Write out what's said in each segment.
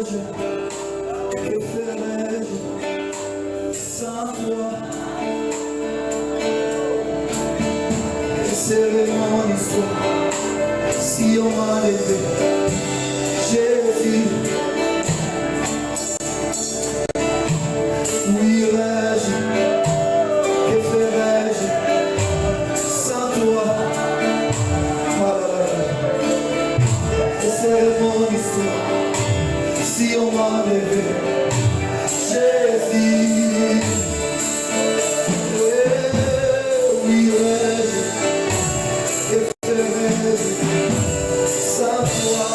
que ferais-je sans toi? Quelle serait mon histoire si on m'enlevait Jésus? Où irais-je? Que ferais-je sans toi? Quelle serait mon histoire si on m'enlevait Jésus? Où irais-je? Que ferais-je sans toi?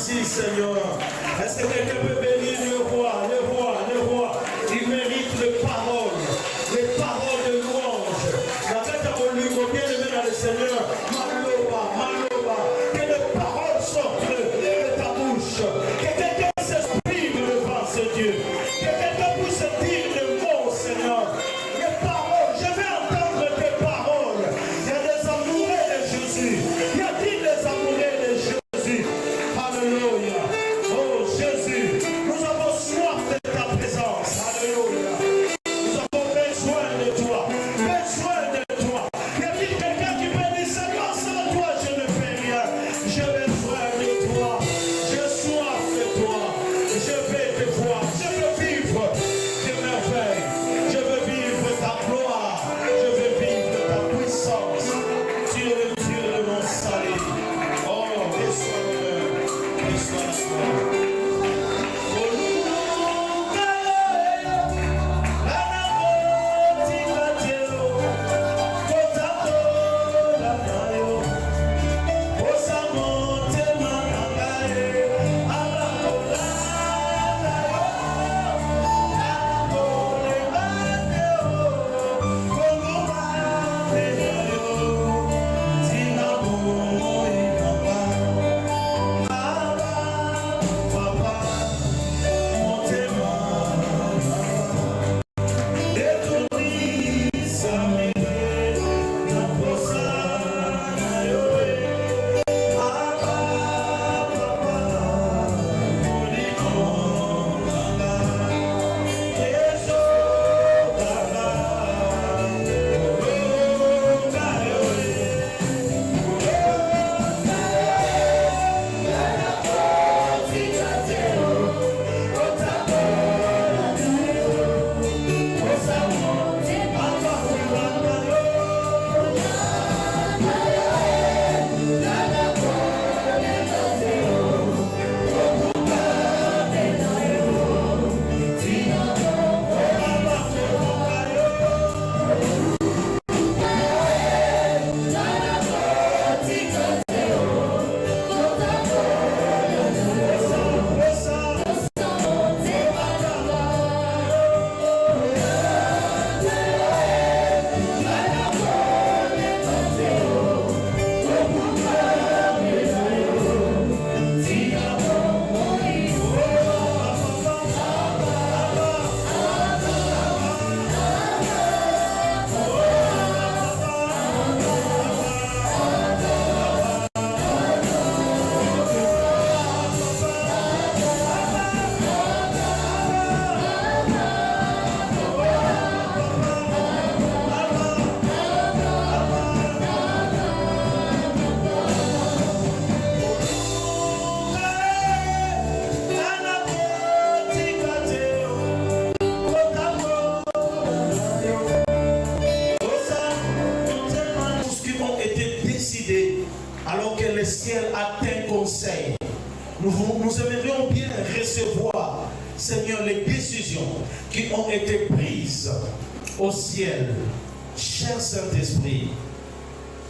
merci Seigneur. Est-ce que quelqu'un peut bénir le roi, le roi, le roi? Il mérite les paroles de louange. La tête à mon lui, bien aimé dans le Seigneur. Maloba, Maloba, que les paroles sortent de ta bouche. Que quelqu'un s'exprime devant ce Dieu. Que quelqu'un puisse dire le mot, Seigneur. Les paroles, je vais entendre tes paroles. Il y a des amoureux de Jésus. Il y a-t-il des amoureux de Jésus? Alléluia. Oh Jésus, nous avons soif de ta présence. Alléluia. Nous avons besoin de toi. Besoin de toi. Y a-t-il quelqu'un qui peut dire Seigneur, sans toi je ne fais rien. J'ai besoin de toi. J'ai soif de toi. Je vais te voir. Je veux vivre tes merveilles. Je veux vivre ta gloire. Je veux vivre ta puissance. Tu es le Dieu de mon salut. Oh, reçois l'honneur. Reçois la gloire. Alors que le ciel atteint conseil, nous aimerions bien recevoir, Seigneur, les décisions qui ont été prises au ciel. Cher Saint-Esprit,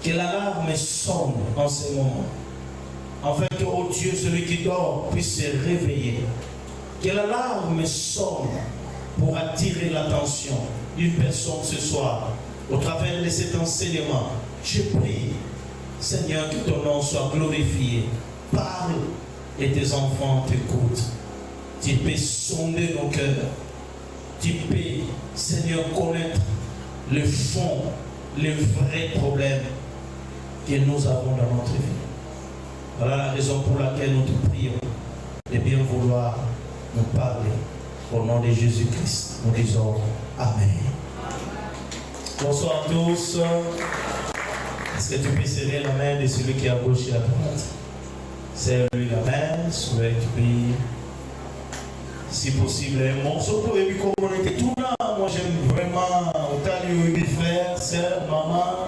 que l'alarme sonne en ce moment, afin que, oh Dieu, celui qui dort puisse se réveiller. Que l'alarme sonne pour attirer l'attention d'une personne ce soir, au travers de cet enseignement. Je prie, Seigneur, que ton nom soit glorifié. Parle et tes enfants t'écoutent. Tu peux sonder nos cœurs. Tu peux, Seigneur, connaître le fond, les vrais problèmes que nous avons dans notre vie. Voilà la raison pour laquelle nous te prions de bien vouloir nous parler. Au nom de Jésus-Christ, nous disons Amen. Bonsoir à tous. Est-ce que tu peux serrer la main de celui qui est à gauche et à droite? Serre-lui la main, souhaite lui, si possible, un morceau pour lui communiquer tout là. Moi j'aime vraiment, autant lui frère, sœur, maman.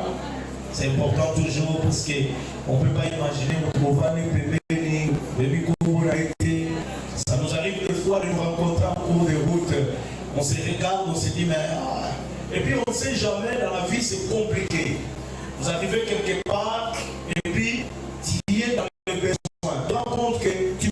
C'est important toujours parce qu'on ne peut pas imaginer notre ça nous arrive des fois de nous rencontrer en cours de route. On se regarde, on se dit, mais. Et puis on ne sait jamais, dans la vie c'est compliqué. Vous arrivez quelque part et puis tu y es dans le besoin. Tu te rends compte que tu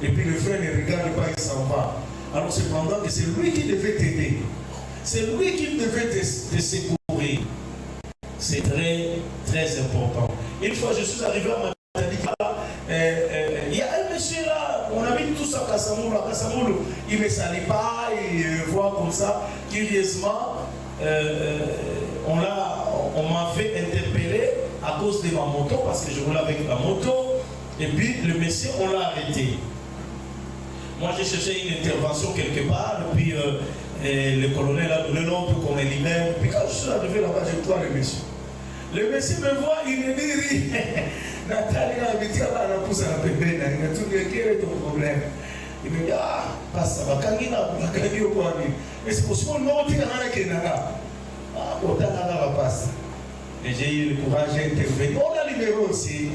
et puis le frère ne regarde pas, il s'en va. Alors cependant que c'est lui qui devait t'aider. C'est lui qui devait te secourir. C'est très, très important. Une fois, je suis arrivé à Matadika, il y a un monsieur là, on habite tous à Kassamoulou. À Kassamoulou, il ne me salue pas, il voit comme ça. Curieusement, on m'a fait interpeller à cause de ma moto, parce que je roulais avec la moto. Et puis, le monsieur, on l'a arrêté. Moi, j'ai cherché une intervention quelque part, et puis le colonel a donné l'ordre qu'on est libère. Puis quand je suis arrivé là-bas, je vois le monsieur. Le monsieur me voit, il me dit rien. Nathalie a habité là, elle a poussé à la bébé, il a tout dit, quel est ton problème? Il me dit, ah, pas ça va, quand il a gagné au point de vue. Mais c'est possible, non, tu n'as rien qui n'a pas. Ah, autant n'a pas passé. Et j'ai eu le courage d'intervenir. On a libéré aussi.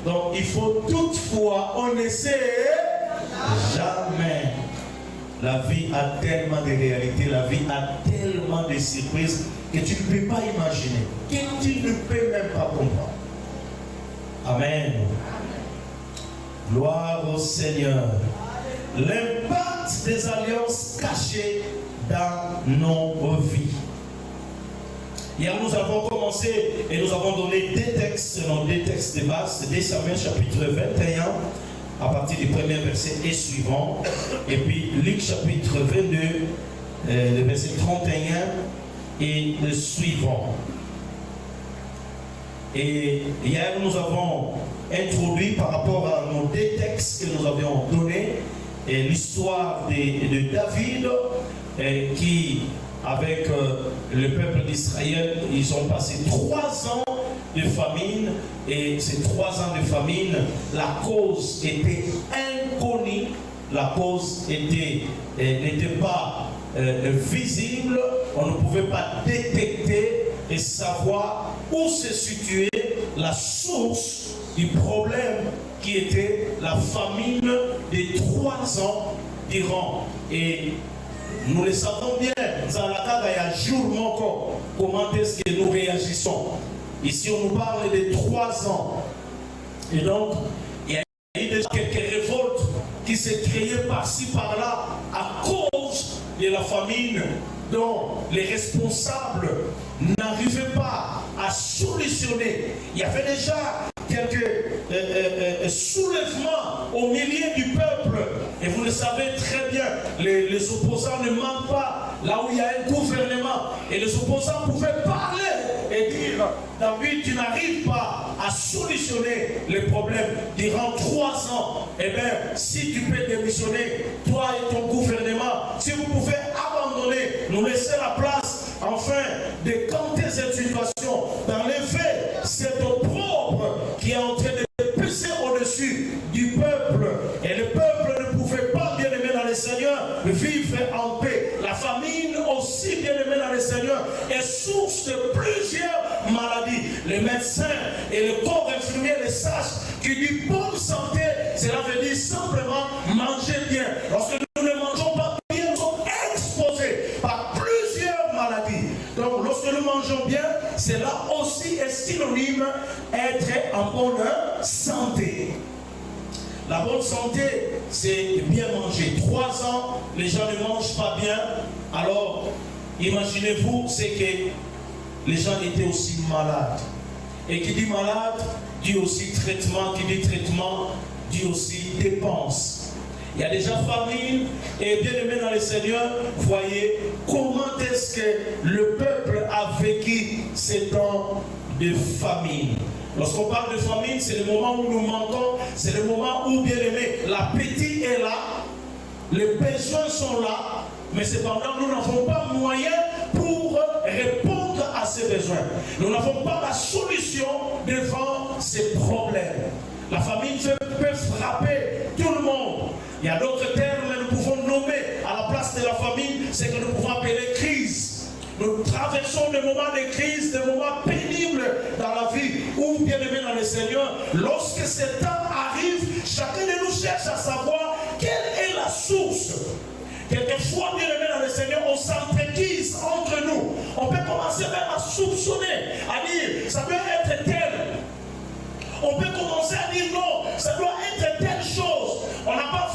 Donc, il faut toutefois, on ne sait jamais. La vie a tellement de réalités, la vie a tellement de surprises que tu ne peux pas imaginer, que tu ne peux même pas comprendre. Amen. Gloire au Seigneur. L'impact des alliances cachées dans nos vies. Hier, nous avons commencé et nous avons donné des textes de base, 2 Samuel chapitre 21, à partir du premier verset et suivant, et puis Luc chapitre 22, le verset 31 et le suivant. Et hier, nous avons introduit par rapport à nos deux textes que nous avions donnés, l'histoire de David qui, avec le peuple d'Israël, ils ont passé 3 ans de famine, et ces 3 ans de famine, la cause était inconnue, la cause n'était pas visible, on ne pouvait pas détecter et savoir où se situait la source du problème qui était la famine de 3 ans durant. Et nous le savons bien, comment est-ce que nous réagissons. Ici, on nous parle de 3 ans. Et donc, il y a eu déjà quelques révoltes qui s'est créées par-ci, par-là, à cause de la famine, dont les responsables n'arrivaient pas à solutionner. Il y avait déjà quelques soulèvements au milieu du peuple. Et vous le savez très bien, les opposants ne mentent pas là où il y a un gouvernement. Et les opposants pouvaient parler et dire, David, tu n'arrives pas à solutionner les problèmes durant 3 ans. Eh bien, si tu peux démissionner, toi et ton gouvernement, si vous pouvez abandonner, nous laisser la place, enfin, de camper cette situation. Dans les faits, c'est ton propre qui est en train de peser au-dessus du peuple. Et le peuple ne pouvait pas, bien aimé dans le Seigneur, vivre en paix. La famine aussi, bien aimé dans le Seigneur, est source de plusieurs maladies. Les médecins et le corps infirmier les sages qui disent bonne santé, cela veut dire simplement manger bien. Lorsque nous ne mangeons pas bien, nous sommes exposés par plusieurs maladies. Donc lorsque nous mangeons bien, cela aussi est synonyme d'être en bonne santé. La bonne santé, c'est bien manger. 3 ans, les gens ne mangent pas bien. Alors, imaginez-vous, c'est que les gens étaient aussi malades. Et qui dit malade, dit aussi traitement. Qui dit traitement, dit aussi dépense. Il y a déjà famine. Et bien aimé dans le Seigneur, voyez comment est-ce que le peuple a vécu ces temps de famine. Lorsqu'on parle de famine, c'est le moment où nous manquons, c'est le moment où, bien aimé, l'appétit est là, les besoins sont là, mais cependant, nous n'avons pas moyen pour répondre à ces besoins. Nous n'avons pas la solution devant ces problèmes. La famine peut frapper tout le monde. Il y a d'autres termes que nous pouvons nommer à la place de la famine, c'est que nous pouvons appeler crise. Nous traversons des moments de crise, des moments pénibles dans la vie, ou bien aimé dans le Seigneur, lorsque ce temps arrive, chacun de nous cherche à savoir quelle est la source. Quelquefois, bien aimé dans le Seigneur, on s'entretise entre nous. On peut commencer même à soupçonner, à dire, ça doit être tel. On peut commencer à dire non, ça doit être telle chose. On n'a pas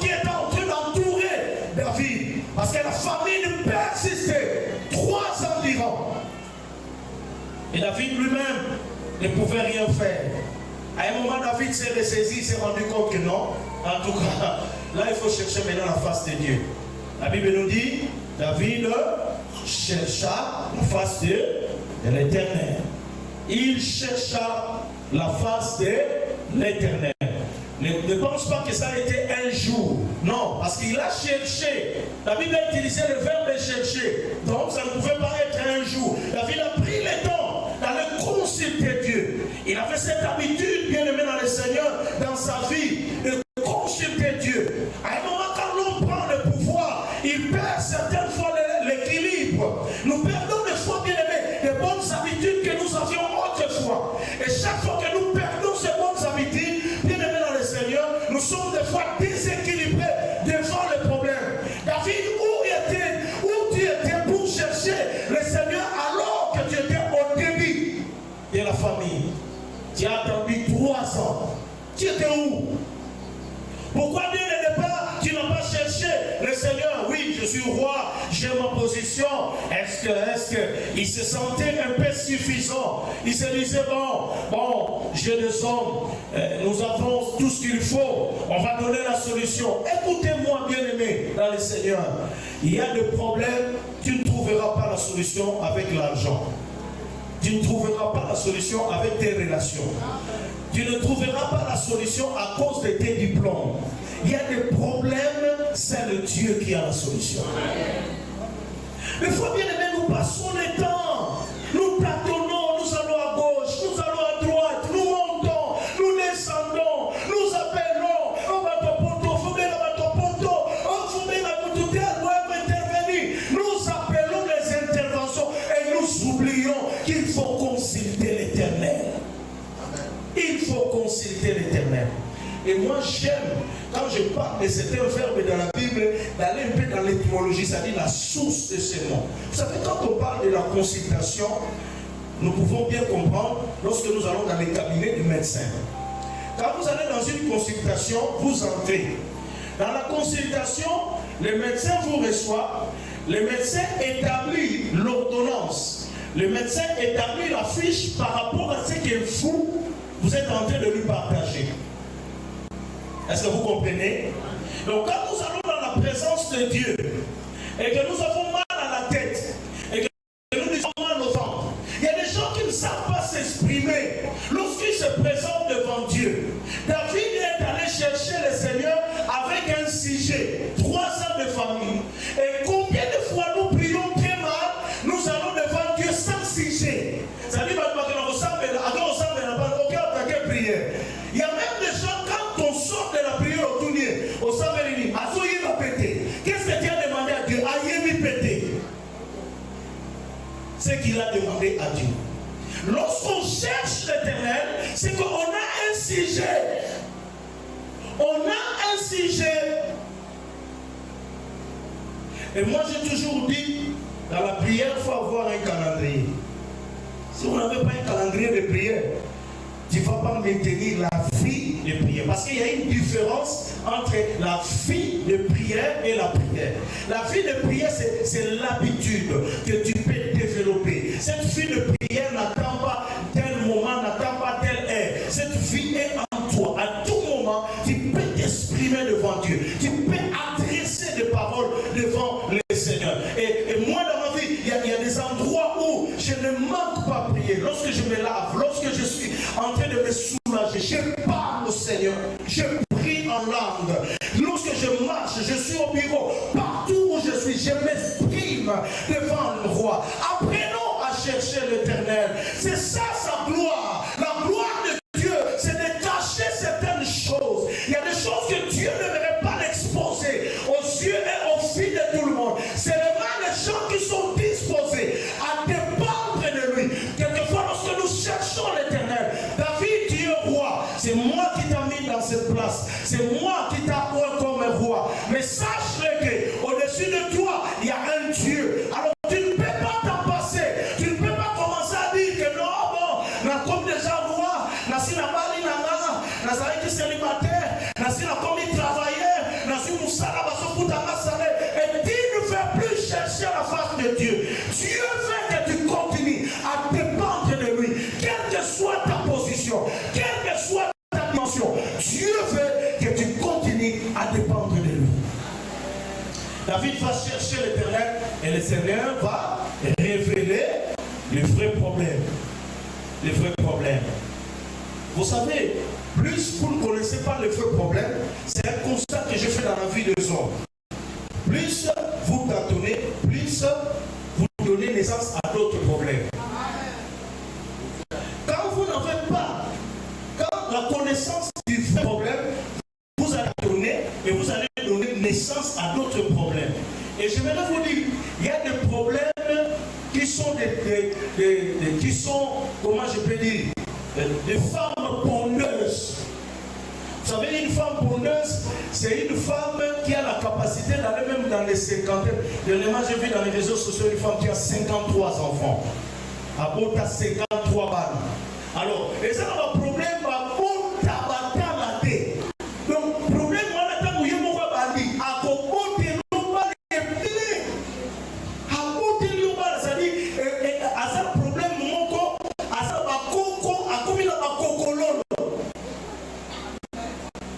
qui était en train d'entourer David. Parce que la famine persistait 3 ans durant. Et David lui-même ne pouvait rien faire. À un moment, David s'est ressaisi, il s'est rendu compte que non. En tout cas, là, il faut chercher maintenant la face de Dieu. La Bible nous dit, David chercha la face de l'Éternel. Il chercha la face de l'Éternel. Ne pense pas que ça a été un jour. Non, parce qu'il a cherché. La Bible a utilisé le verbe chercher. Donc ça ne pouvait pas être un jour. David a pris le temps d'aller consulter Dieu. Il a fait cette habitude, bien aimé dans le Seigneur, dans sa vie, de consulter Dieu. À un moment, quand l'on prend le pouvoir, il perd certaines fois l'équilibre. Nous perdons des fois, bien aimé, des bonnes habitudes que nous avions autrefois. Et chaque fois que nous perdons ces bonnes habitudes, bien aimé dans le Seigneur, nous sommes des fois déséquilibrés devant le problème. David, où tu étais pour chercher le Seigneur alors que tu étais au début de la famille? Tu as attendu 3 ans. Tu étais où? Pourquoi dès le départ, tu n'as pas cherché le Seigneur? Oui, je suis roi, j'ai ma position. Est-ce qu'il se sentait un peu suffisant? Il se disait, bon, j'ai des hommes, nous avons tout ce qu'il faut, on va donner la solution. Écoutez-moi, bien-aimé, dans le Seigneur, il y a des problèmes, tu ne trouveras pas la solution avec l'argent. Tu ne trouveras pas la solution avec tes relations. Tu ne trouveras pas la solution à cause de tes diplômes. Il y a des problèmes, c'est le Dieu qui a la solution. Des fois, bien aimé, nous passons le temps. Nous tâtonnons, nous allons à gauche, nous allons à droite, nous montons, nous descendons, nous appelons. On va te poto, faut bien te poto, on faut bien te poto, intervenir. Nous appelons les interventions et nous oublions qu'il faut consulter l'Éternel. Il faut consulter l'Éternel. Et moi j'aime, quand je parle de certains verbes dans la Bible, d'aller un peu dans l'étymologie, c'est-à-dire la source de ces mots. Vous savez, quand on parle de la consultation, nous pouvons bien comprendre lorsque nous allons dans les cabinets du médecin. Quand vous allez dans une consultation, vous entrez. Dans la consultation, le médecin vous reçoit, le médecin établit l'ordonnance, le médecin établit la fiche par rapport à ce que vous êtes en train de lui partager. Est-ce que vous comprenez? Donc quand nous allons dans la présence de Dieu et que nous avons mal à la tête et que nous avons mal au ventre, il y a des gens qui ne savent pas s'exprimer lorsqu'ils se présentent devant Dieu. David est allé chercher le Seigneur avec un sujet, 3 ans de famille. Et combien de fois nous prions très mal, nous allons devant Dieu sans sujet. Ça dit, il y a même des gens, quand on sort de la prière au tournier, au Saint-Vérénie, Azoye va péter. Qu'est-ce que tu as demandé à Dieu? Aïe va péter. Ce qu'il a demandé à Dieu. Lorsqu'on cherche l'Éternel, c'est qu'on a un sujet. On a un sujet. Et moi j'ai toujours dit, dans la prière, il faut avoir un calendrier. Si vous n'avez pas un calendrier de prière, tu ne vas pas maintenir la vie de prière. Parce qu'il y a une différence entre la vie de prière et la prière. La vie de prière, c'est l'habitude que tu peux développer. Cette vie de prière n'attend pas tel moment, n'attend pas telle heure. Cette vie est en toi. À tout moment, tu peux t'exprimer devant Dieu. Tu peux adresser des paroles devant le Seigneur. Et moi, dans ma vie, il y a des endroits où je ne manque pas prier. Lorsque je me lave, lorsque je suis en train de me soulager, je parle au Seigneur, je prie en langue. Lorsque je marche, je suis au bureau, partout où je suis, je m'exprime devant le roi. Apprenons à chercher l'Éternel. C'est ça sa gloire. La gloire de Dieu, c'est de cacher certaines choses. Il y a des choses que Dieu ne devrait pas l'exposer aux yeux et aux filles de tout le monde. C'est vraiment les gens qui sont disposés à dépendre de lui. Quelquefois, lorsque nous cherchons l'Éternel, David, tu es roi. C'est moi qui t'ai mis dans cette place. C'est moi qui t'ai appoint comme roi. Mais sache-le qu'au-dessus de toi, il y a un Dieu. Alors tu ne peux pas t'en passer. Tu ne peux pas commencer à dire que non, bon, Et tu ne veux plus chercher la face de Dieu. Dieu veut que tu continues à dépendre de lui. Quelle que soit ta position, quelle que soit ta dimension, Dieu veut que tu continues à dépendre de lui. David va chercher l'Éternel et le Seigneur va révéler les vrais problèmes. Les vrais problèmes. Vous savez, plus vous ne connaissez pas les vrais problèmes, c'est un constat que je fais dans la vie des hommes. Plus vous tâtonnez, plus vous donnez naissance à d'autres problèmes. Quand vous n'avez pas, quand la connaissance du vrai problème, vous allez donner et vous allez donner naissance à d'autres problèmes. Et je vais vous dire, il y a des problèmes qui sont qui sont, comment je peux dire, des femmes pondeuses. Vous savez, une femme pondeuse, c'est une femme qui a la capacité d'aller même dans les cinquantaines. Dernièrement, j'ai vu dans les réseaux sociaux une femme qui a 53 enfants. À bout à 53 balles. Alors, et ça, on a un problème à bout tabata la tête. Donc, problème, on a un problème à bandi. À bout de l'eau, à bout de l'eau, c'est-à-dire, à ça, le problème, mon à ça, à coco, à comme il a un cocololo.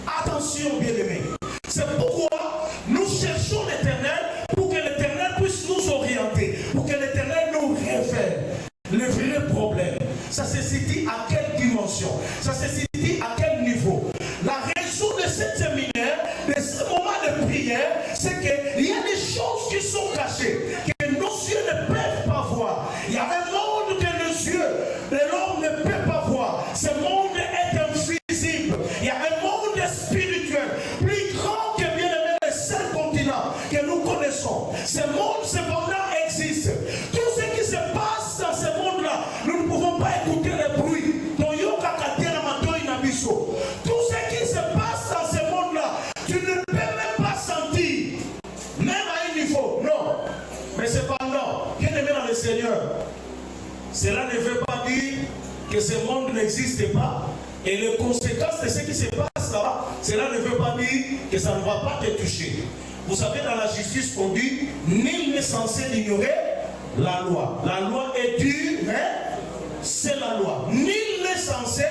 Attention, bien-aimés. C'est pourquoi nous cherchons l'Éternel pour que l'Éternel puisse nous orienter, pour que l'Éternel nous révèle le vrai problème. Ça se situe à quelle dimension? Ça se situe à quel niveau? La raison de ce séminaire, de ce moment de prière, c'est qu'il y a des choses qui sont cachées, que nos yeux ne peuvent pas voir. Il y a un monde que les yeux de l'homme ne peuvent pas voir. Ce monde est invisible. Il y a un monde spirituel plus grand que bien aimé les 5 continents que nous connaissons. Ce monde cependant existe. Tout ce qui se passe dans ce monde-là, nous ne pouvons pas écouter les bruits. Tout ce qui se passe dans ce monde-là, tu ne peux même pas sentir, même à un niveau. Non. Mais cependant, bien aimé dans le Seigneur, cela ne veut pas dire que ce monde n'existe pas. Et les conséquences de ce qui se passe là, cela ne veut pas dire que ça ne va pas te toucher. Vous savez, dans la justice, on dit, nul n'est censé ignorer la loi. La loi est dure, mais c'est la loi. Nul n'est censé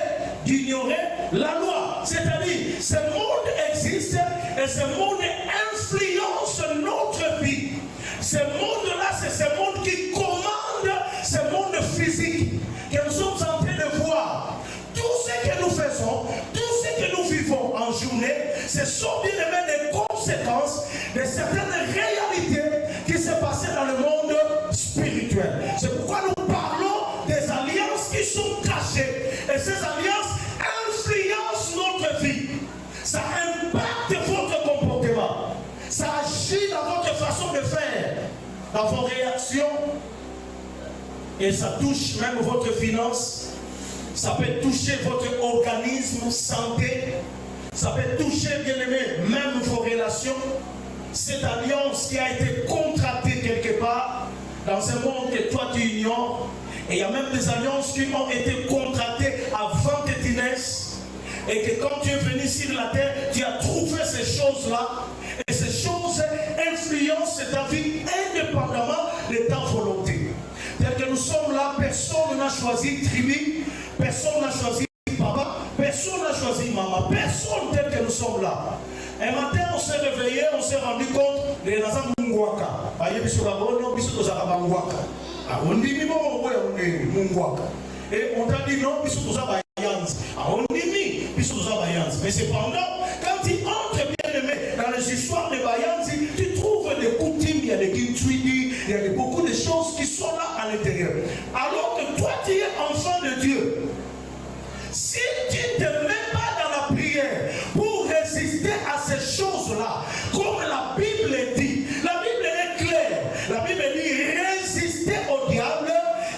ignorer la loi. C'est-à-dire, ce monde existe et ce monde influence notre vie. Ce monde-là, c'est ce monde qui commande ce monde physique que nous sommes en train de voir. Tout ce que nous faisons, tout ce que nous vivons en journée, ce sont bien aimé des conséquences de certaines réalités qui se passaient dans le monde spirituel. C'est pourquoi nous parlons des alliances qui sont cachées. Et ces alliances influencent notre vie. Ça impacte votre comportement. Ça agit dans votre façon de faire, dans vos réactions. Et ça touche même votre finance. Ça peut toucher votre organisme, santé. Ça peut toucher, bien aimé, même vos relations. Cette alliance qui a été contractée quelque part dans un monde que toi tu ignores. Et il y a même des alliances qui ont été contractées avant que tu naisses. Et que quand tu es venu sur la terre, tu as trouvé ces choses-là. Et ces choses influencent ta vie indépendamment de ta volonté. Tel que nous sommes là, personne n'a choisi tribu, personne n'a choisi papa, personne n'a choisi maman, personne tel que nous sommes là. Un matin, on s'est réveillé, on s'est rendu compte de la Mungwaka. Et on t'a dit non, mais cependant, quand tu entres bien aimé dans les histoires de Bayanzi, tu trouves des coutumes, il y a des kintuidi, il y a beaucoup de choses qui sont là à l'intérieur. Alors que toi, tu es enfant de Dieu. Si tu ne te mets pas dans la prière pour résister à ces choses-là, comme la Bible dit, la Bible est claire. La Bible dit résistez au diable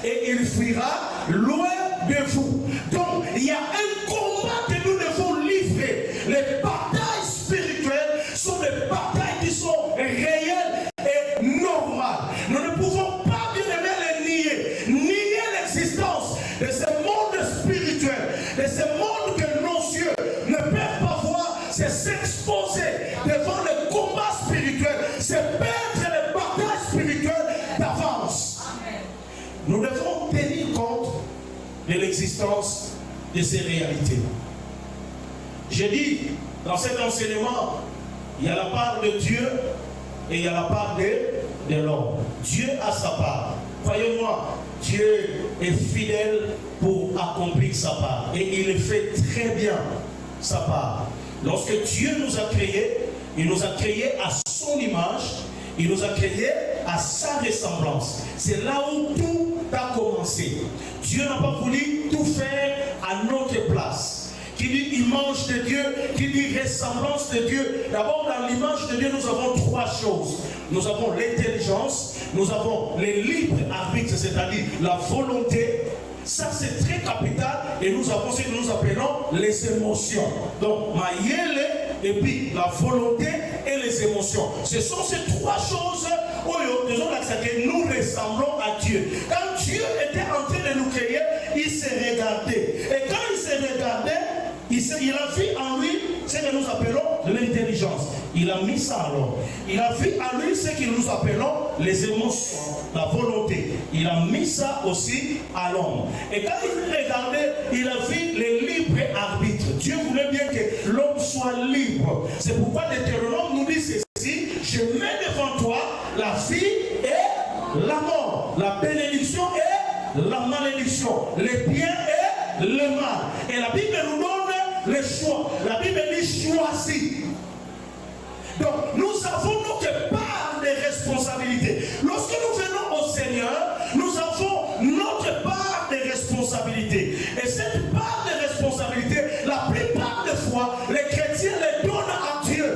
et il fuira loin de vous. Donc il y a un combat que nous devons livrer. Les batailles spirituelles sont des batailles qui sont réelles et normales. Nous ne pouvons pas bien aimer les nier l'existence de ce monde spirituel, de ce monde que nos yeux ne peuvent pas voir, c'est s'exposer devant le combat l'existence de ces réalités. J'ai dit, dans cet enseignement, il y a la part de Dieu et il y a la part de l'homme. Dieu a sa part. Croyez-moi, Dieu est fidèle pour accomplir sa part. Et il fait très bien sa part. Lorsque Dieu nous a créés, il nous a créés à son image, il nous a créés à sa ressemblance. C'est là où tout a commencé. Dieu n'a pas voulu tout faire à notre place. Qui dit image de Dieu, qui dit ressemblance de Dieu. D'abord, dans l'image de Dieu, nous avons trois choses. Nous avons l'intelligence, nous avons les libres arbitres, c'est-à-dire la volonté. Ça, c'est très capital. Et nous avons ce que nous appelons les émotions. Donc, Maïele, et puis la volonté et les émotions. Ce sont ces trois choses que nous ressemblons à Dieu. Quand Dieu était en train de nous créer, il s'est regardé. Et quand il s'est regardé, il a vu en lui ce que nous appelons l'intelligence. Il a mis ça à l'homme. Il a vu en lui ce que nous appelons les émotions, la volonté. Il a mis ça aussi à l'homme. Et quand il regardait, il a vu les libres arbitres. Dieu voulait bien que l'homme soit libre. C'est pourquoi Deutéronome nous dit ceci: je mets devant toi la vie et la mort, la bénédiction et la malédiction, le bien et le mal. Et la Bible nous donne le choix. La Bible dit choisis. Donc nous avons notre part de responsabilité. Lorsque nous venons au Seigneur, nous avons notre part de responsabilité. Et cette part de responsabilité, la plupart des fois, les chrétiens les donnent à Dieu.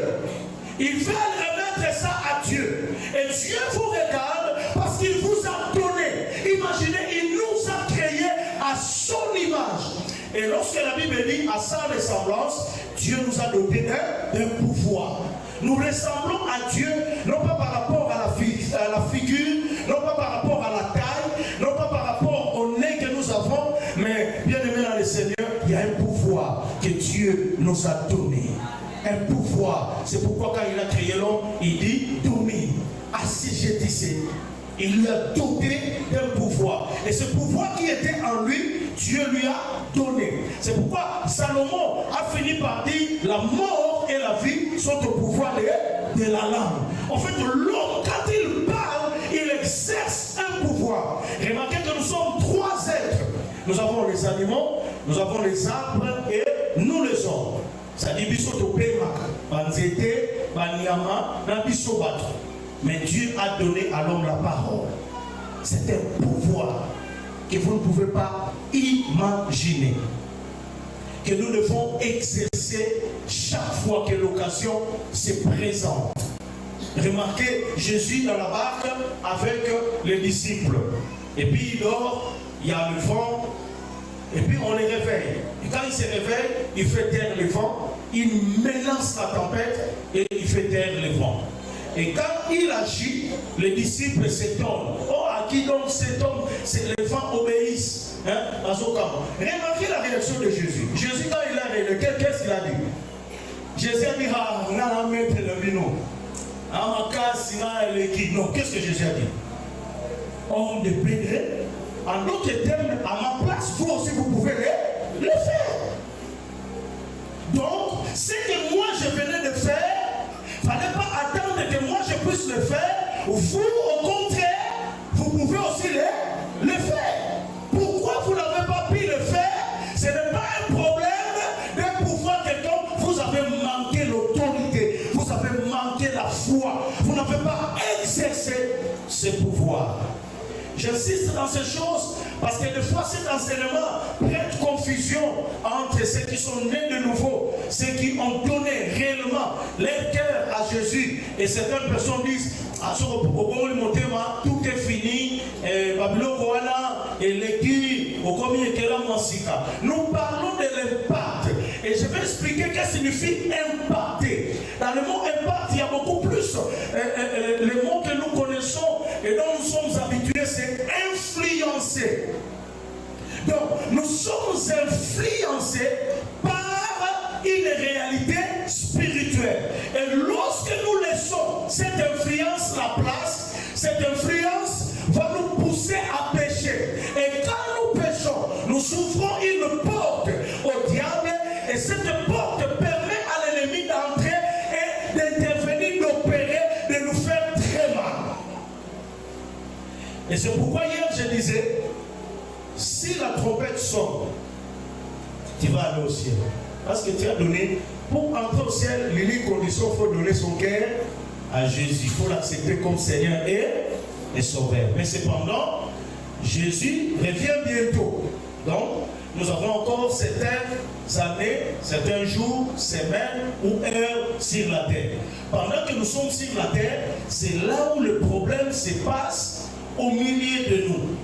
Ils veulent remettre ça à Dieu. Et Dieu vous regarde parce qu'il vous a donné. Imaginez, il nous a créés à son image. Et lorsque la Bible dit à sa ressemblance, Dieu nous a donné un pouvoir. Nous ressemblons à Dieu, non pas par rapport à la figure, non pas par rapport à la taille, non pas par rapport au nez que nous avons, mais bien aimé dans le Seigneur, il y a un pouvoir que Dieu nous a donné. Un pouvoir. C'est pourquoi quand il a créé l'homme, il dit domine, assujettissez. Il lui a doté d'un pouvoir. Et ce pouvoir qui était en lui, Dieu lui a donné. C'est pourquoi Salomon a fini par dire la mort et la vie sont au pouvoir de la langue. En fait, l'homme, quand il parle, il exerce un pouvoir. Remarquez que nous sommes trois êtres. Nous avons les animaux, nous avons les arbres et nous les hommes. Ça dit biso to pema, banzete, banyama, na biso bato. Mais Dieu a donné à l'homme la parole. C'est un pouvoir que vous ne pouvez pas imaginer. Que nous devons exercer chaque fois que l'occasion se présente. Remarquez Jésus dans la barque avec les disciples. Et puis il dort, il y a le vent. Et puis on les réveille. Et quand il se réveille, il fait taire le vent. Il menace la tempête et il fait taire le vent. Et quand il agit, les disciples s'étonnent. Oh, à qui donc cet homme? Les vents obéissent. Remarquez la réaction de Jésus. Jésus, quand il a réveillé, qu'est-ce qu'il a dit? Jésus a dit, ah, on a mettre le vino. Non, qu'est-ce que Jésus a dit? Homme de pédré. En d'autres termes, à ma place, vous aussi, vous pouvez le faire. Donc, ce que moi je venais de faire, il ne fallait pas attendre que moi je puisse le faire. Vous, au contraire, vous pouvez aussi le faire. Pourquoi vous n'avez pas pu le faire? Ce n'est pas un problème de pouvoir quelqu'un. Vous avez manqué l'autorité. Vous avez manqué la foi. Vous n'avez pas exercé ce pouvoir. J'insiste dans ces choses parce que des fois cet enseignement prête confusion entre ceux qui sont nés de nouveau, ceux qui ont donné réellement leur cœur à Jésus. Et certaines personnes disent, tout est fini, et l'équipe, nous parlons de l'impact. Et je vais expliquer ce que signifie impacter. Dans le mot impact, il y a beaucoup plus. Le mot que nous connaissons et dont nous sommes habitués, c'est influencer. Donc, nous sommes influencés par une réalité spirituelle. Et lorsque nous laissons cette influence la place, cette influence va nous pousser à pécher. Et quand nous péchons, nous souffrons une Et c'est pourquoi hier je disais, si la trompette sonne, tu vas aller au ciel. Parce que tu as donné, pour entrer au ciel, l'unique condition, il faut donner son cœur à Jésus. Il faut l'accepter comme Seigneur et Sauveur. Mais cependant, Jésus revient bientôt. Donc, nous avons encore certaines années, certains jours, semaines ou heures sur la terre. Pendant que nous sommes sur la terre, c'est là où le problème se passe au milieu de nous.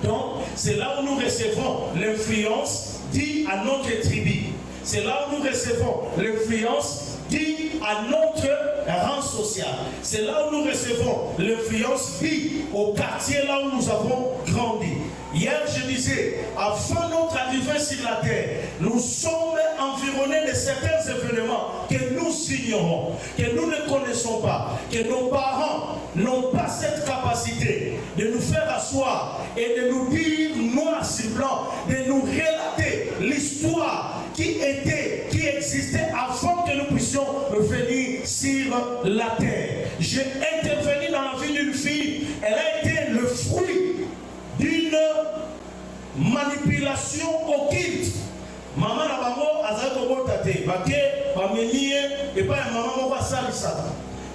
Donc, c'est là où nous recevons l'influence due à notre tribu. C'est là où nous recevons l'influence due à notre rang social. C'est là où nous recevons l'influence due au quartier là où nous avons grandi. Hier, je disais, avant notre arrivée sur la terre, nous sommes environnés de certains événements que nous ignorons, que nous ne connaissons pas, que nos parents n'ont pas cette capacité de nous faire asseoir et de nous dire noir sur blanc, de nous relater l'histoire qui existait avant que nous puissions venir sur la terre. J'ai intervenu dans la vie d'une fille, elle a été le fruit d'une manipulation occulte. Maman na bango azako botate bake bamenie et pas maman moko salisa.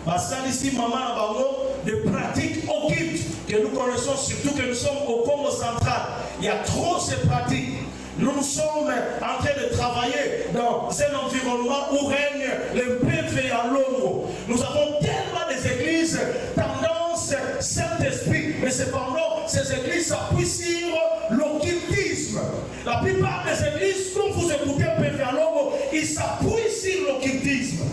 Basalisi maman na bango de pratiques occultes que nous connaissons, surtout que nous sommes au Congo central. Il y a trop ces pratiques. Nous sommes en train de travailler dans un environnement où règne le PV à l'ombre. Nous avons tellement des églises tendance Saint-Esprit, mais cependant ces églises s'appuient sur l'occultisme. La plupart des églises, quand vous écoutez PV à l'ombre, ils s'appuient sur l'occultisme.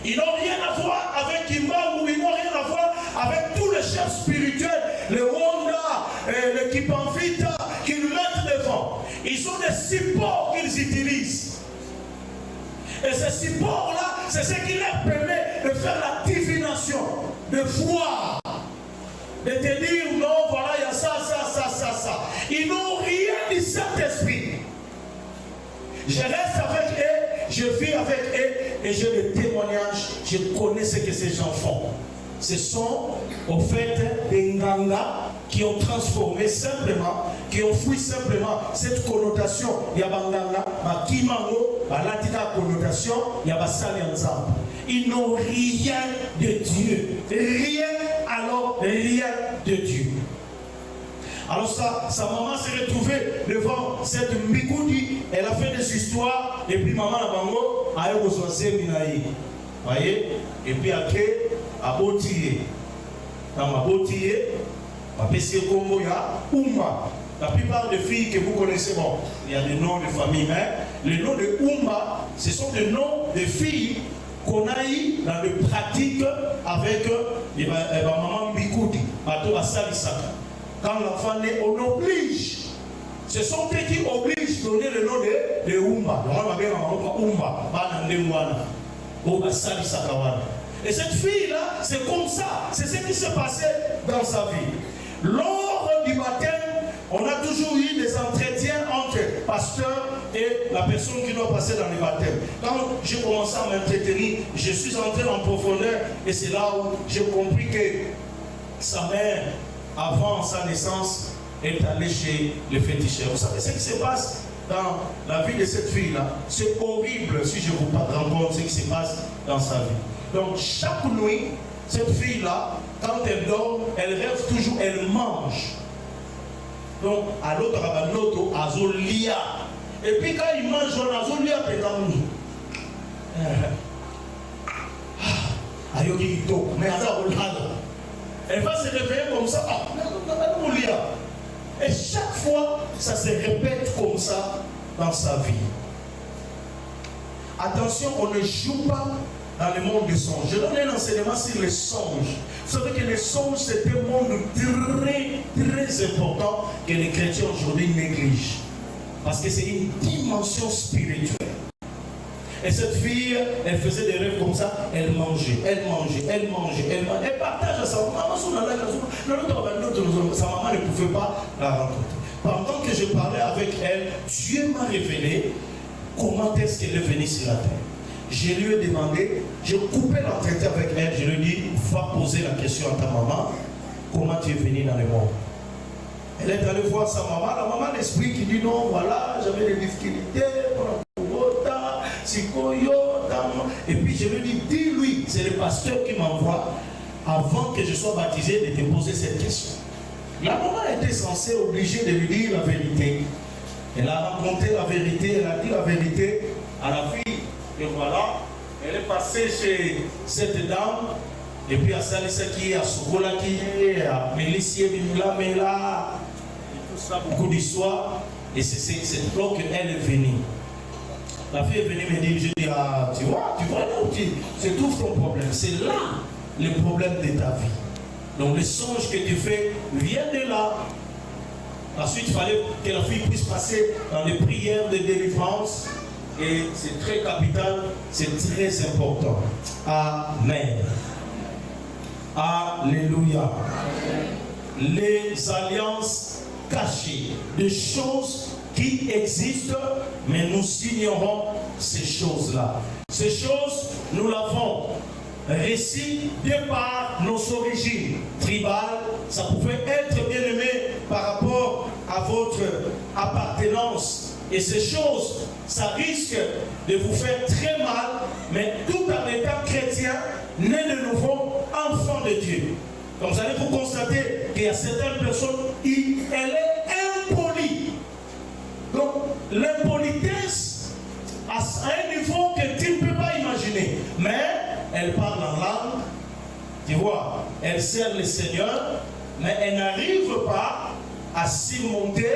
Ils n'ont rien à voir avec Imam ou ils n'ont rien à voir avec tous les chefs spirituels, les Wanda, les Kipanvita, qu'ils mettent devant. Ils ont des supports qu'ils utilisent. Et ces supports-là, c'est ce qui leur permet de faire la divination, de voir, de te dire non, voilà, il y a ça. Ils n'ont rien du Saint-Esprit. Je reste avec eux, je vis avec eux et j'ai des témoignages. Je connais ce que ces gens font. Ce sont au fait des Nganga qui ont transformé simplement, qui ont fui simplement cette connotation. Il y a Banganga, Kimango, la connotation, il y a Basali ensemble. Ils n'ont rien de Dieu. Rien, alors rien de Dieu. Alors sa maman s'est retrouvée devant cette Mbikoudi, elle a fait des histoires, et puis maman Nabango a eu besoin de Minaï. Voyez? Et puis après, à Botillé. Dans ma Botillé, ma PC Congo, il y a Oumba. La plupart des filles que vous connaissez, bon, il y a des noms de famille, mais les noms de Oumba, ce sont des noms de filles qu'on a eu dans les pratiques avec maman Mbikoudi, Bato Basalisaka. Quand l'enfant naît, on oblige. Ce sont eux qui obligent de donner le nom de Oumba. Et cette fille-là, c'est comme ça. C'est ce qui s'est passé dans sa vie. Lors du baptême, on a toujours eu des entretiens entre le pasteur et la personne qui doit passer dans le baptême. Quand j'ai commencé à m'entretenir, je suis entré en profondeur et c'est là où j'ai compris que sa mère, avant sa naissance, est allée chez le féticheur. Vous savez ce qui se passe dans la vie de cette fille-là? C'est horrible si je vous raconte ce qui se passe dans sa vie. Donc chaque nuit, cette fille-là, quand elle dort, elle rêve toujours, elle mange. Donc à l'autre, à l'autre, azolia. Et puis quand il mange, on azolia pétamou. Ayoki ito, mais elle va se réveiller comme ça. Et chaque fois, ça se répète comme ça dans sa vie. Attention, on ne joue pas dans le monde des songes. Je donne un enseignement sur les songes. Vous savez que les songes, c'est un monde très important que les chrétiens aujourd'hui négligent. Parce que c'est une dimension spirituelle. Et cette fille, elle faisait des rêves comme ça, elle mangeait. Elle partage à sa maman. Sa maman ne pouvait pas la rencontrer. Pendant que je parlais avec elle, Dieu m'a révélé comment est-ce qu'elle est venue sur la terre. Je lui ai demandé, j'ai coupé l'entretien avec elle, je lui ai dit, va poser la question à ta maman, comment tu es venu dans le monde. Elle est allée voir sa maman, la maman l'esprit qui dit non, voilà, j'avais des difficultés, et puis je lui dis lui, c'est le pasteur qui m'envoie, avant que je sois baptisé, de te poser cette question. La maman était censée, obligée de lui dire la vérité. Elle a raconté la vérité, elle a dit la vérité à la fille. Et voilà, elle est passée chez cette dame, et puis à Salissa qui est à Sokola qui est à Mélissier, Bimila, Mela, tout ça, beaucoup d'histoires. Et c'est là qu'elle est venue. La fille est venue me dire, je dis, ah, tu vois là où tu trouves ton problème. C'est là le problème de ta vie. Donc les songes que tu fais viennent de là. Ensuite, il fallait que la fille puisse passer dans les prières de délivrance. Et c'est très capital, c'est très important. Amen. Alléluia. Les alliances cachées, des choses qui existent, mais nous ignorons ces choses-là. Ces choses, nous l'avons récit de par nos origines tribales. Ça pouvait être bien aimé par rapport à votre appartenance. Et ces choses, ça risque de vous faire très mal, mais tout en étant chrétien, né de nouveau, enfant de Dieu. Donc vous allez vous constater qu'il y a certaines personnes, elle est impolie. Donc l'impolitesse à un niveau que tu ne peux pas imaginer. Mais elle parle en langue, tu vois, elle sert le Seigneur, mais elle n'arrive pas à surmonter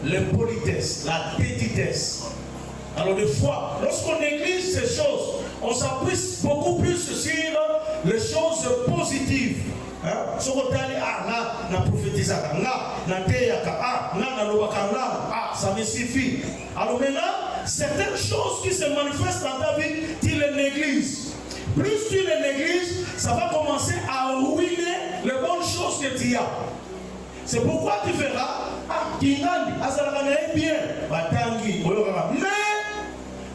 l'impolitesse, la pétitesse. Alors des fois, lorsqu'on néglige ces choses, on s'appuie beaucoup plus sur les choses positives. Ça me suffit. Alors maintenant, certaines choses qui se manifestent dans ta vie, tu les négliges. Plus tu les négliges, ça va commencer à ruiner les bonnes choses que tu as. C'est pourquoi tu verras, bien,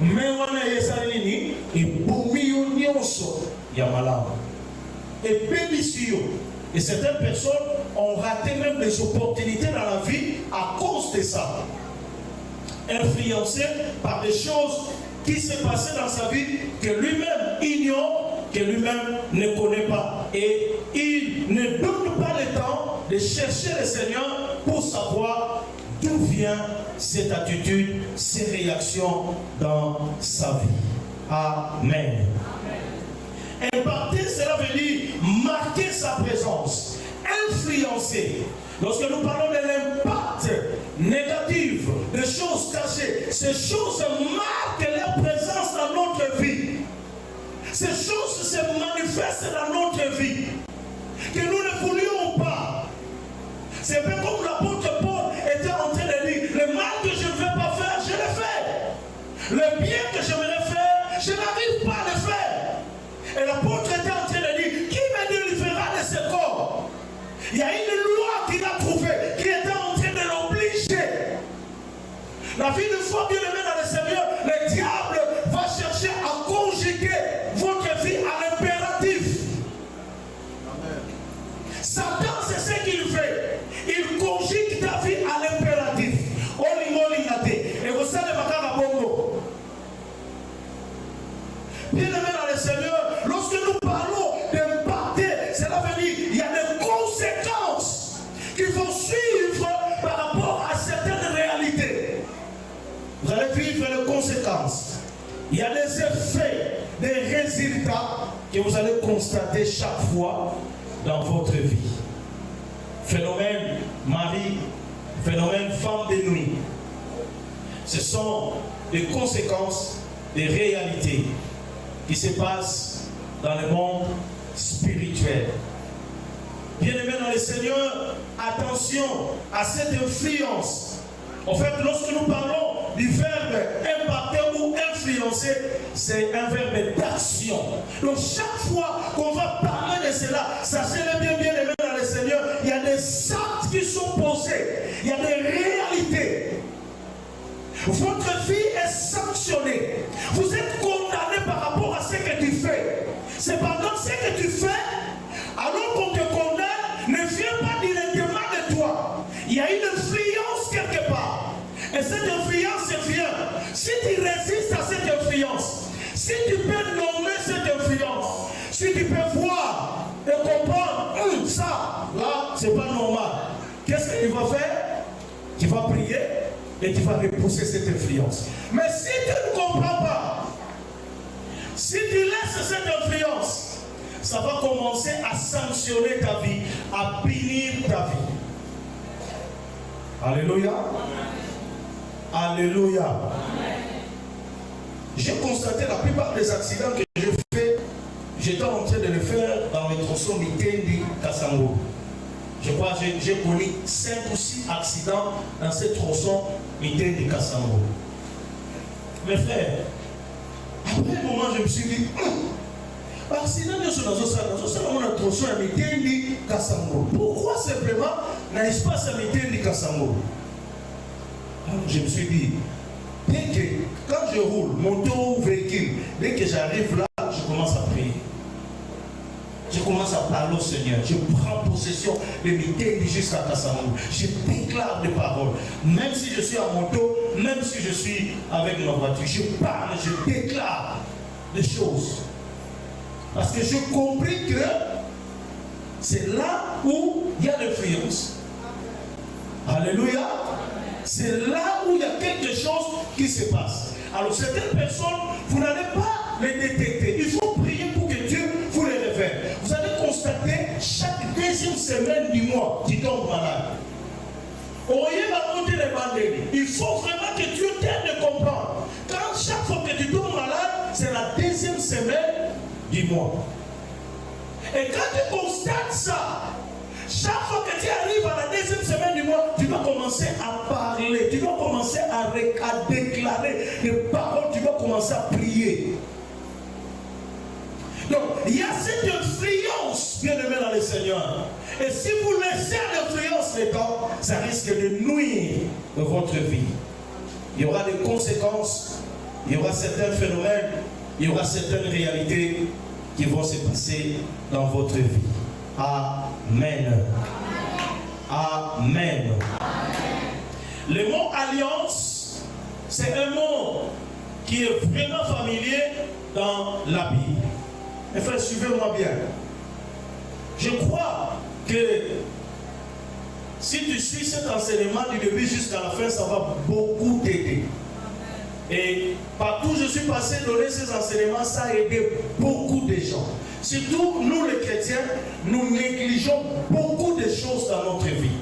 mais on a yesalini et boumio nyonso yamala et bénissio. Et certaines personnes ont raté même des opportunités dans la vie à cause de ça. Influencés par des choses qui se passaient dans sa vie que lui-même ignore, que lui-même ne connaît pas. Et il ne donne pas le temps de chercher le Seigneur pour savoir d'où vient cette attitude, ces réactions dans sa vie. Amen. Impacter, cela veut dire marquer sa présence, influencer. Lorsque nous parlons de l'impact négatif, des choses cachées, ces choses marquent leur présence dans notre vie. Ces choses se manifestent dans notre vie, que nous ne voulions pas. C'est un peu comme l'apôtre Paul était en train de dire, le mal que je ne veux pas faire, je le fais. Le bien que j'aimerais faire, je n'arrive pas à le faire. Et l'apôtre était en train de dire, qui me délivrera de ce corps? Il y a une loi qu'il a trouvée, qui était en train de l'obliger. La vie de foi bien aimée dans le Seigneur, le diable va chercher à conjuguer votre vie à l'impératif. Satan, c'est ce qu'il fait. Il conjugue ta vie à l'impératif. Et vous savez, bien aimé dans le Seigneur, lorsque nous parlons d'impacter, cela veut dire qu'il y a des conséquences qui vont suivre par rapport à certaines réalités. Vous allez vivre les conséquences. Il y a des effets, des résultats que vous allez constater chaque fois dans votre vie. Phénomène mari, phénomène femme de nuit. Ce sont des conséquences, des réalités qui se passent dans le monde spirituel. Bien-aimés dans le Seigneur, attention à cette influence. En fait, lorsque nous parlons du verbe impacter ou influencer, c'est un verbe d'action. Donc chaque fois qu'on va parler de cela, sachez-le bien, bien-aimés dans le Seigneur, il y a des actes qui sont posés, il y a des réalités. Votre vie est sanctionnée. Vous êtes condamné par rapport à ce que tu fais. Cependant, ce que tu fais, alors qu'on te condamne, ne vient pas c'est pas normal. Qu'est-ce que tu vas faire? Tu vas prier et tu vas repousser cette influence. Mais si tu ne comprends pas, si tu laisses cette influence, ça va commencer à sanctionner ta vie, à punir ta vie. Alléluia. Alléluia. J'ai constaté la plupart des accidents que j'ai fait, j'étais en train de le faire dans le tronçon Mitendi Kassango. Je crois que j'ai connu 5 ou 6 accidents dans ce tronçon Mitendi Kassango. Mes frères, après un moment, je me suis dit, accident de ce tronçon Mitendi Kassango. Pourquoi simplement n'arrive pas à Mitendi Kassango? Je me suis dit, dès que, quand je roule, moto ou véhicule, dès que j'arrive là, je commence à prier. Je commence à parler au Seigneur. Je prends possession de Mitendi jusqu'à Kassango. Je déclare des paroles. Même si je suis en moto, même si je suis avec ma voiture, je parle, je déclare des choses. Parce que j'ai compris que c'est là où il y a l'influence. Alléluia. C'est là où il y a quelque chose qui se passe. Alors certaines personnes, vous n'allez pas les détecter. Il faut prier pour que Dieu vous les révèle. Vous allez constater chaque deuxième semaine du mois, tu tombes malade. Il faut vraiment que Dieu t'aide de comprendre. Quand chaque fois que tu tombes malade, c'est la deuxième semaine du mois. Et quand tu constates ça, chaque fois que tu arrives à la deuxième semaine du mois, tu dois commencer à parler, tu dois commencer à déclarer des paroles, tu dois commencer à prier. Donc, il y a cette influence, bien aimé dans le Seigneur. Et si vous laissez l'influence les temps, ça risque de nuire votre vie. Il y aura des conséquences, il y aura certains phénomènes, il y aura certaines réalités qui vont se passer dans votre vie. Amen. Amen. Le mot alliance, c'est un mot qui est vraiment familier dans la Bible. Mes frères, suivez-moi bien. Je crois que si tu suis cet enseignement du début jusqu'à la fin, ça va beaucoup t'aider. Et partout où je suis passé donner ces enseignements, ça a aidé beaucoup de gens. Surtout nous les chrétiens, nous négligeons beaucoup de choses dans notre vie.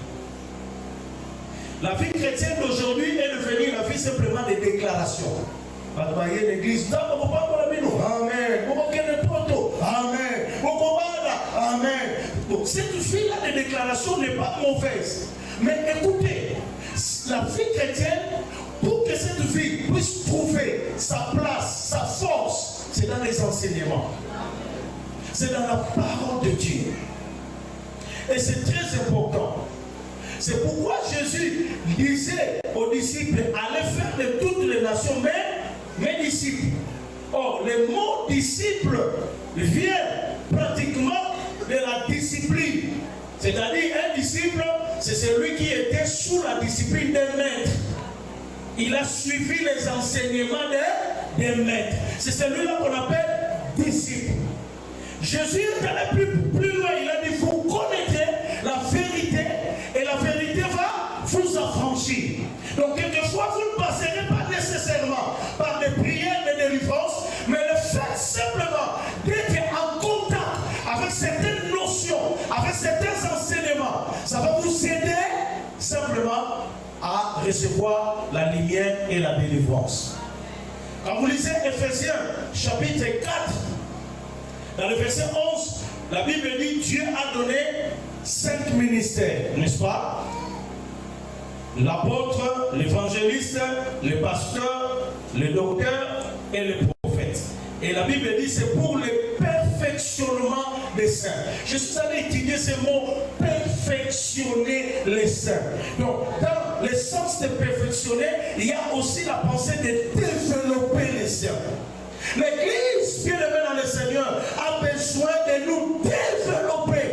La vie chrétienne d'aujourd'hui est devenue la vie simplement des déclarations. Vous voyez l'église, Amen, Amen, Amen. Donc cette vie-là de déclaration n'est pas mauvaise. Mais écoutez, la vie chrétienne, pour que cette vie puisse trouver sa place, sa force, c'est dans les enseignements. C'est dans la parole de Dieu. Et c'est très important. C'est pourquoi Jésus disait aux disciples, allez faire de toutes les nations, mes disciples. Or, le mot disciple vient pratiquement de la discipline. C'est-à-dire, un disciple, c'est celui qui était sous la discipline d'un maître. Il a suivi les enseignements des maîtres. C'est celui-là qu'on appelle disciple. Jésus est allé plus loin. Il a dit, vous connaîtrez la vérité et la vérité va vous affranchir. Donc, quelquefois, vous ne passerez pas nécessairement par des prières de délivrance, mais le fait simplement d'être en contact avec certaines notions, avec certains enseignements, ça va vous aider simplement à recevoir la lumière et la délivrance. Quand vous lisez Ephésiens chapitre 4, dans le verset 11, la Bible dit Dieu a donné 5 ministères, n'est-ce pas? L'apôtre, l'évangéliste, le pasteur, le docteur et le prophète. Et la Bible dit c'est pour le perfectionnement des saints. Je suis allé étudier ce mot perfectionner les saints. Donc dans le sens de perfectionner, il y a aussi la pensée de développer les saints. L'église, bien aimée dans le Seigneur, a besoin de nous développer.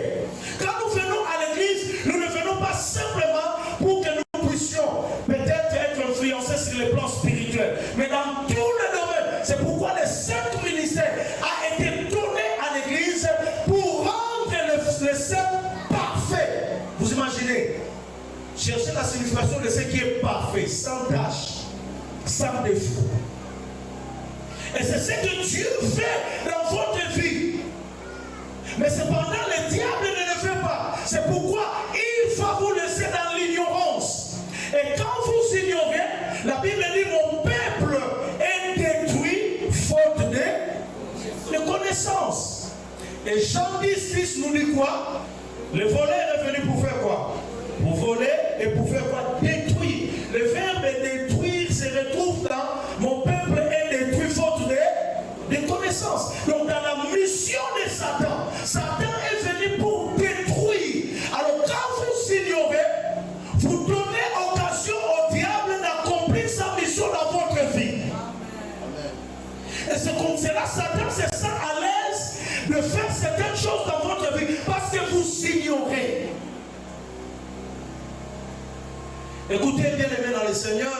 Quand nous venons à l'église, nous ne venons pas simplement pour que nous puissions peut-être être influencés sur le plan spirituel, mais dans tous les domaines. C'est pourquoi le Saint-Ministère a été donné à l'église pour rendre le saint parfait. Vous Cherchez la signification de ce qui est parfait, sans tache, sans défaut. Et c'est ce que Dieu fait dans votre vie. Mais cependant, le diable ne le fait pas. C'est pourquoi il va vous laisser dans l'ignorance. Et quand vous ignorez, la Bible dit mon peuple est détruit faute de connaissance. Et Jean 10 nous dit quoi? Le voleur est venu pour faire quoi? Pour voler et pour faire quoi? Détruire. Le verbe détruire se retrouve dans mon peuple est détruit faute de connaissance. Donc dans la mission de Satan, Satan est venu pour détruire. Alors quand vous ignorez, vous donnez occasion au diable d'accomplir sa mission dans votre vie. Et c'est comme cela, Satan se sent à l'aise de faire certaines choses dans votre vie parce que vous ignorez. Écoutez bien aimés dans le Seigneur,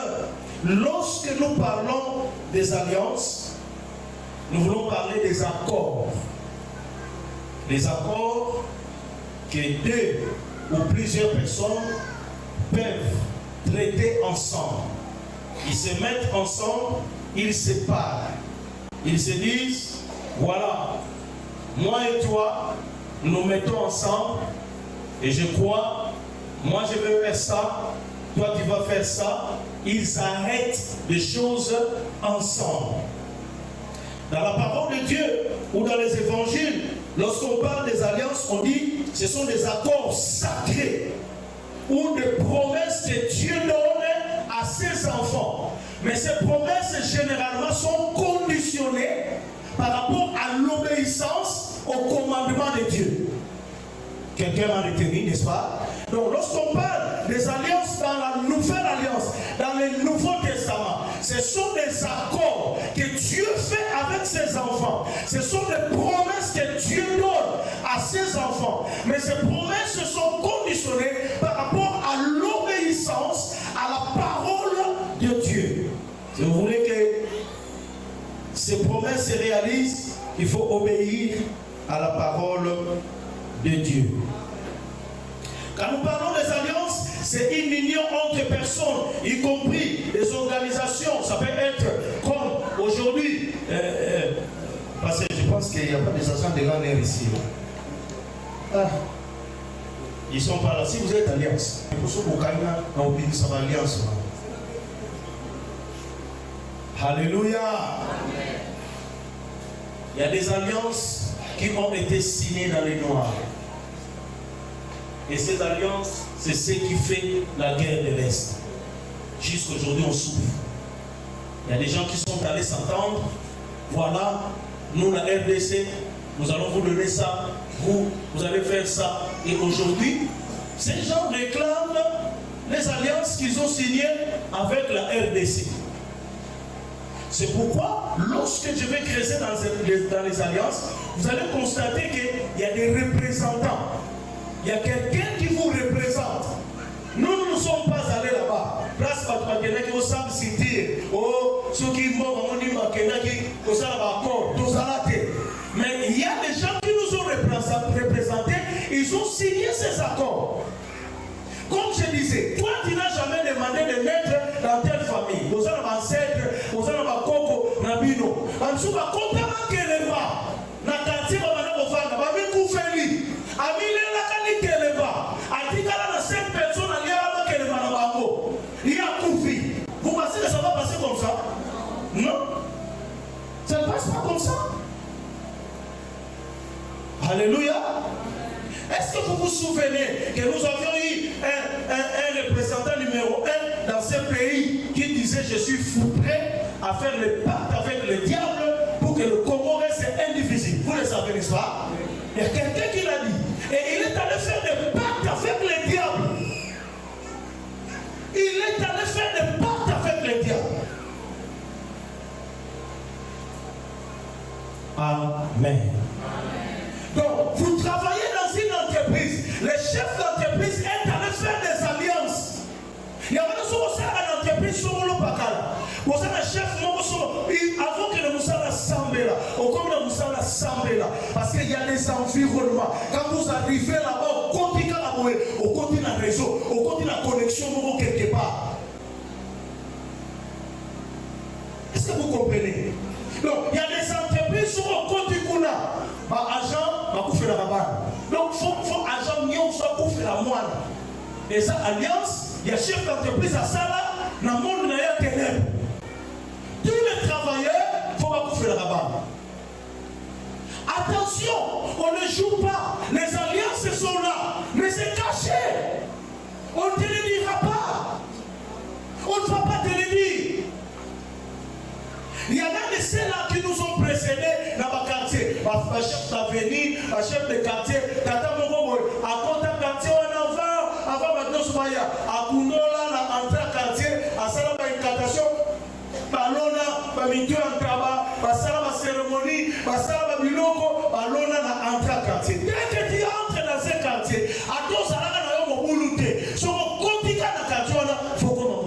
lorsque nous parlons des alliances, nous voulons parler des accords. Les accords que deux ou plusieurs personnes peuvent traiter ensemble. Ils se mettent ensemble, ils se parlent. Ils se disent, voilà, moi et toi, nous mettons ensemble et je crois, moi je vais faire ça, toi tu vas faire ça. Ils arrêtent des choses ensemble. Dans la parole de Dieu ou dans les évangiles, lorsqu'on parle des alliances, on dit ce sont des accords sacrés ou des promesses que Dieu donne à ses enfants. Mais ces promesses généralement sont conditionnées par rapport à l'obéissance au commandement de Dieu. Quelqu'un m'a retenu, n'est-ce pas? Donc lorsqu'on parle des alliances dans la nouvelle alliance, dans le Nouveau Testament, ce sont des accords que Dieu fait avec ses enfants. Ce sont des promesses que Dieu donne à ses enfants. Mais ces promesses sont conditionnées par rapport à l'obéissance à la parole de Dieu. Si vous voulez que ces promesses se réalisent, il faut obéir à la parole de Dieu. Quand nous parlons des alliances, c'est une union entre personnes, y compris des organisations. Ça peut être comme aujourd'hui, parce que je pense qu'il n'y a pas des agents de l'ANR ici. Ah. Ils sont pas là. Si vous êtes alliance, ça va alliance. Alléluia. Il y a des alliances qui ont été signées dans les noirs. Et ces alliances, c'est ce qui fait la guerre de l'Est. Jusqu'aujourd'hui, on souffre. Il y a des gens qui sont allés s'entendre. Voilà, nous, la RDC, nous allons vous donner ça. Vous allez faire ça. Et aujourd'hui, ces gens réclament les alliances qu'ils ont signées avec la RDC. C'est pourquoi, lorsque je vais creuser dans les alliances, vous allez constater qu'il y a des représentants. Il y a quelqu'un qui vous représente. Nous ne sommes pas allés là-bas. Place Patmakena qui osam citer. Oh, ceux qui m'ont dit Makena qui osam accord. Mais il y a des gens qui nous ont représentés. Ils ont signé ces accords. Comme je disais, toi tu n'as jamais demandé de naître dans telle famille. Vous avez un ancêtre, vous avez un coco, nabino. En dessous, va complètement qu'elle est pas. Nakati va maintenant au fan, va même couvrir. Amile la qualité qu'elle est pas. A dit qu'elle a 5 personnes à l'heure qu'elle est pas dans banco. Il y a couvert. Vous pensez que ça va passer comme ça? Non. Ça ne passe pas comme ça. Alléluia. Est-ce que vous vous souvenez que nous avions eu un représentant numéro 1 dans ce pays qui disait je suis prêt à faire le pacte avec le diable pour que le Congo reste indivisible. Vous le savez, n'est-ce pas? Il y a quelqu'un qui l'a dit. Et il est allé faire des pactes avec le diable. Il est allé faire des pactes avec le diable. Amen. Donc, vous travaillez dans une entreprise. Le chef d'entreprise est allé faire des alliances. Il y a une entreprise sur le Pakala. Vous avez un chef, avant que le Moussa l'assemble là, au comme le Moussa l'assemble là, parce qu'il y a des environnements. Quand vous arrivez là-bas, au continent à Moué, au continent à réseau, au côté de la connexion quelque part. Est-ce que vous comprenez? Donc, il y a des entreprises sur le côté qu'on a. Agent, va couper la rabane. Donc, il faut agent mieux soit couper la moine. Et ça, alliance, il y a chef d'entreprise à ça là, dans le monde, il y a ténèbres. Tous les travailleurs, il faut pas couper la rabane. Attention, on ne joue pas. Les alliances sont là, mais c'est caché. On ne te le dira pas. On ne va pas te le dire. Il y en a de ceux-là qui nous ont précédés dans le quartier. Le chef d'avenue, le chef de quartier, Tata Mogobo, à côté du quartier, on en va, avant maintenant, à Kundola, à entrer au quartier, à Salama Incantation, Balona, Bamitu en Traba, à Salama Cérémonie, à Salama Biloko, Balona, à entrer au quartier. Dès que tu entres dans ce quartier, à tous, à la Moulouté, sur mon quotidien dans le quartier, il faut qu'on en.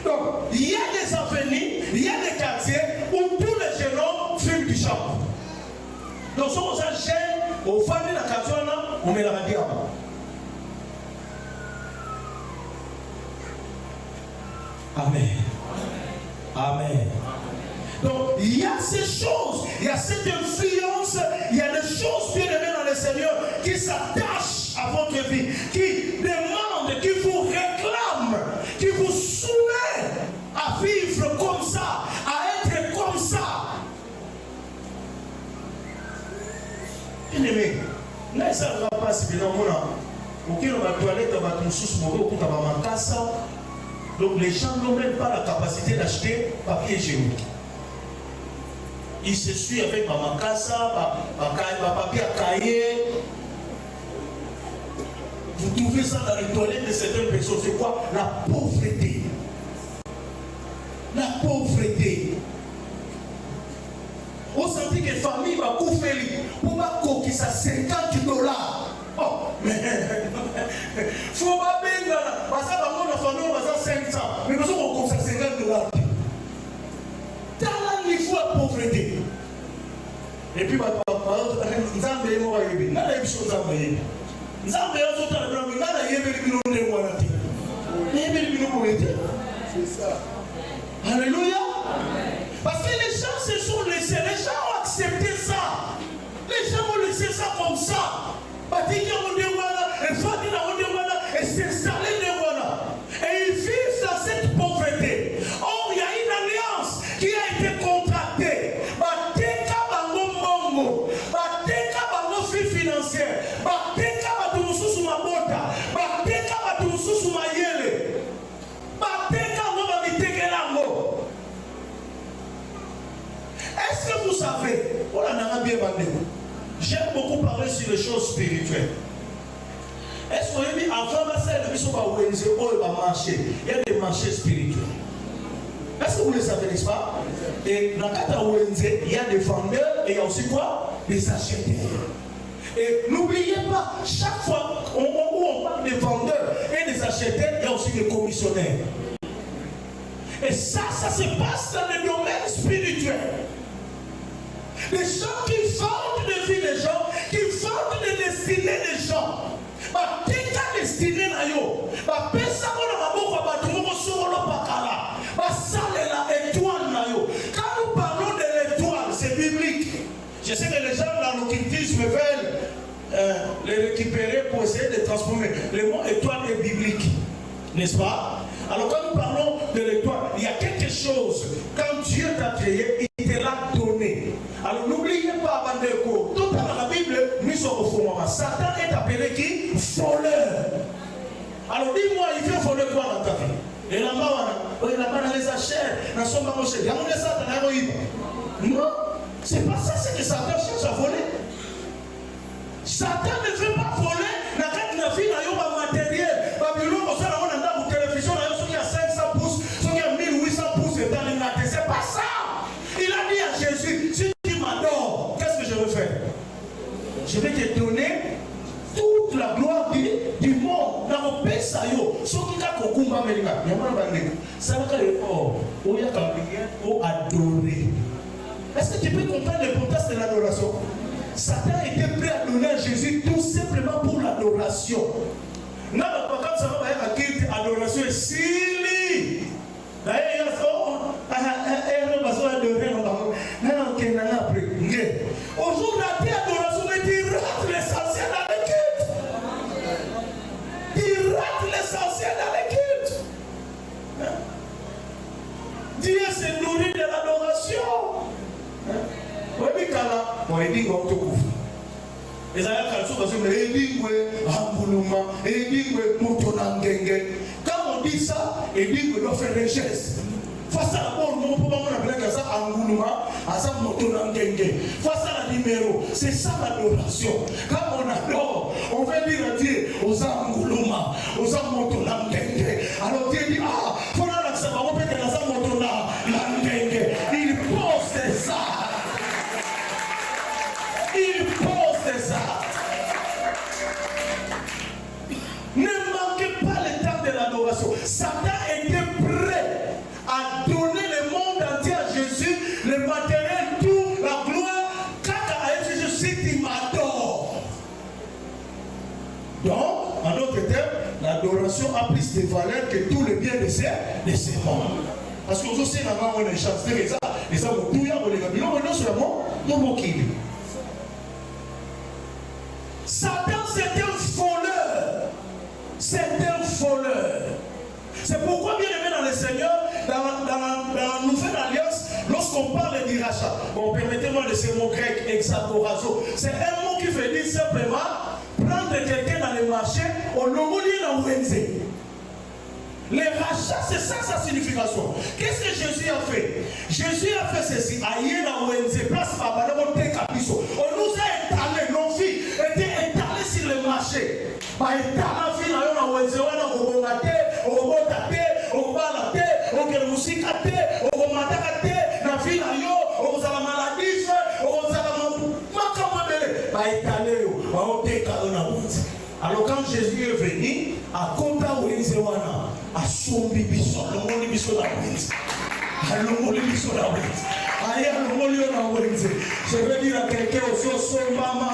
Donc, il y a des avenues, il y a des quartiers où tous les jeunes hommes fument du champ. Donc, si on s'enchaîne, au fond de la quartier, on met la radio. Amen. Amen. Donc, il y a ces choses, il y a cette influence, il y a des choses bien aimées dans le Seigneur qui s'attachent à votre vie, qui demandent, qui vous réclament, qui vous soumettent à vivre comme ça, à être comme ça. Bien aimé, là, ça ne va pas si bien au qui on va toilette, on va tout sous mauvais, au coup, on va manquer ça. Donc, les gens n'ont même pas la capacité d'acheter papier hygiénique. Il se suit avec ma cassa, ma papier à cahier. Vous trouvez ça dans les toilettes de certaines personnes. C'est quoi? La pauvreté. La pauvreté. On sentit que la famille va couper pour pas coquer ça $50. Oh, mais faut pas bien là. Parce que la famille va 500. Mais parce qu'on coupe ça $50. Dans la niveau de pauvreté. Et puis, Nzambe est mort à Yébi. N'a pas eu chose à payer. Nzambe est autant de blanc. N'a pas eu de bino de moi. N'a pas eu de bino pour aider. C'est ça. Alléluia. Parce que les gens se sont laissés. Les gens ont accepté ça. Les gens ont laissé ça comme ça. Et s'installer de voilà. Et ils vivent dans cette pauvreté. Or, il y a une alliance qui a été contractée. Bateka bango mongo. Bateka bango vie financière. Bateka batu mususu mabota. Bateka batu mususu mayele. Bateka ngo babitekelango. Est-ce que vous savez, on a bien bandé. J'aime beaucoup parler sur les choses spirituelles. Est-ce que vous avez dit, avant la scène, il y a des marchés spirituels. Est-ce que vous le savez, n'est-ce pas? Et dans le il y a des vendeurs et il y a aussi quoi? Des acheteurs. Et n'oubliez pas, chaque fois où on parle des vendeurs et des acheteurs, il y a aussi des commissionnaires. Et ça se passe dans le domaine spirituel. Les gens qui vendent des vies des gens, qui vendent des destinées des gens. Bateka destiné na yo. Bapesa ko na maboko batu moko solo pakala. Basalela étoile na yo. Quand nous parlons de l'étoile, c'est biblique. Je sais que les gens dans l'occultisme veulent les récupérer pour essayer de transformer. Le mot étoile est biblique, n'est-ce pas? Alors quand nous parlons de l'étoile, il y a quelque chose. Quand Dieu t'a créé, il te l'a donné. Alors n'oubliez pas, Bandeko, tout dans la Bible, nous sommes au fond. Satan est appelé qui? Voleur. Alors dis-moi, il fait voler quoi dans ta vie? Et là-bas, il n'a pas les achats, il n'a pas les achats. Non, c'est pas ça, c'est que Satan cherche à voler. Satan ne veut pas voler. Il n'a qu'à vie, il n'a pas matériel. Babylone, on s'en a dans la télévision, il y a 500 pouces, il y a 1800 pouces dans les nattes. C'est pas ça. Il a dit à Jésus, si tu m'adores, qu'est-ce que je veux faire? Je vais te donner toute la gloire du monde. Dans mon pays, ça y est. Ce qui a kokumba melika, il y a pas de bandit. Ça va être oh, il y a quelqu'un pour adorer. Est-ce que tu peux comprendre l'importance de l'adoration? Satan était prêt à donner à Jésus tout simplement pour l'adoration. Adoration est sili. Aujourd'hui, la adoration, mais tu rates l'essentiel dans le culte. Tu rates l'essentiel dans le culte. Dieu se nourrit de l'adoration. Oui, Kala, on est dit qu'on te couvre. Les ailleurs, quand on dit ça, il dit qu'on doit faire des gestes. Face à la bonne, on peut pas appeler ça Angouluma, à ça Motonangenge. Face à la numéro, c'est ça l'adoration. Quand on adore, on veut dire à Dieu, aux Angouluma, aux Motonangenge. Alors Dieu dit, ah, il faut que ça va repetir dans ça Motonangenge. Il pose des arts. Il pose des arts. Ne manquez pas le temps de l'adoration. Satan était prêt à donner le monde entier à Jésus, le matériel, tout, la gloire. Quand à Jésus, si tu m'adores. Donc, en d'autres termes, l'adoration a plus de valeur que tout le bien de ces mondes. Parce que vous aussi, on a une chance de ça. Et ça, vous pouvez avoir les gars. Non, non seulement, non, non, qui. Satan, c'est un voleur. C'est un voleur. C'est pourquoi, bien aimé dans le Seigneur, dans la nouvelle alliance, lorsqu'on parle du rachat, bon, permettez-moi de ce mot grec, exagorazo, c'est un mot qui veut dire simplement prendre quelqu'un dans le marché, on l'oublie dans Wenze. Le rachat, c'est ça sa signification. Qu'est-ce que Jésus a fait? Jésus a fait ceci. Aïe dans Wenze, place Babana, on nous a étalé, nos filles étaient étalées sur le marché. Par étalé, fille, on a Wenze, on a Obongate, Obotate, Obalate, Okemusikate, Obomatakate, la fille, on a la maladie, on a la maladie. Par étalé, on a Wenze. Alors quand Jésus est venu, à Konta Wenzewana, à Sombi Biso, le Moli Biso la Wenze. À le Moli Biso la Wenze. Aïe, le Moli la Wenze. Je veux dire à quelqu'un, au Sombama.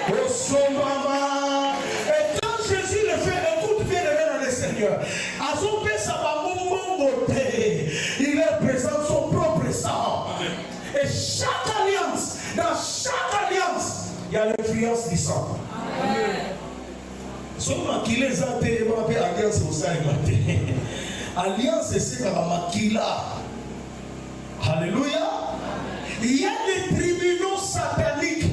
Au Sombama. Et quand Jésus le fait, écoute bien le Seigneur. À son père, ça va beauté. Il est présent son propre sang. Et chaque alliance, dans chaque alliance, il y a l'influence du sang. Seulement qu'il les a été alliance au sein alliance c'est comme Makila. Alléluia. Il y a des tribunaux sataniques.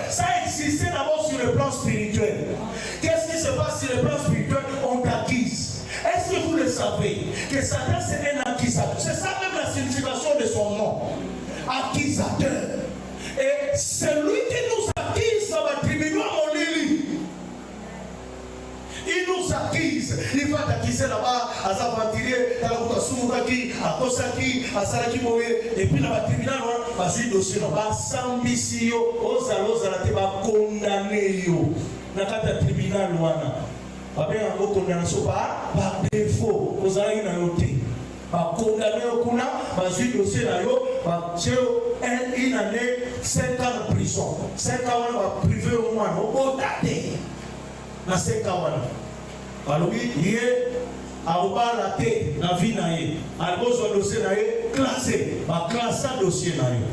Ça existait d'abord sur le plan spirituel. Qu'est-ce qui se passe sur le plan spirituel? On t'acquise. Est-ce que vous le savez que Satan c'est un accusateur? C'est ça même la signification de son nom. Accusateur. Et celui qui nous accuse dans le tribunal à Molili, il nous accuse. Il va t'accuser là-bas à Zavantilier, à Sumukaki, à Kosaki, à Sarakimoé. Et puis dans le tribunal, vas-y, dossier là-bas, Sambisio, Ozalozalate, va condamner. Dans le tribunal, va bien en condamnation par défaut. Ozalaki n'a noté. Va condamner au Kuna, vas-y, dossier là-haut, va une année, 5 ans de prison. 5 ans, on va priver au moins, au beau daté. Dans 5 ans, alors oui, il est à la tête, la vie naïe. Alors, le dossier naïe, classé. Va classer le dossier naïe.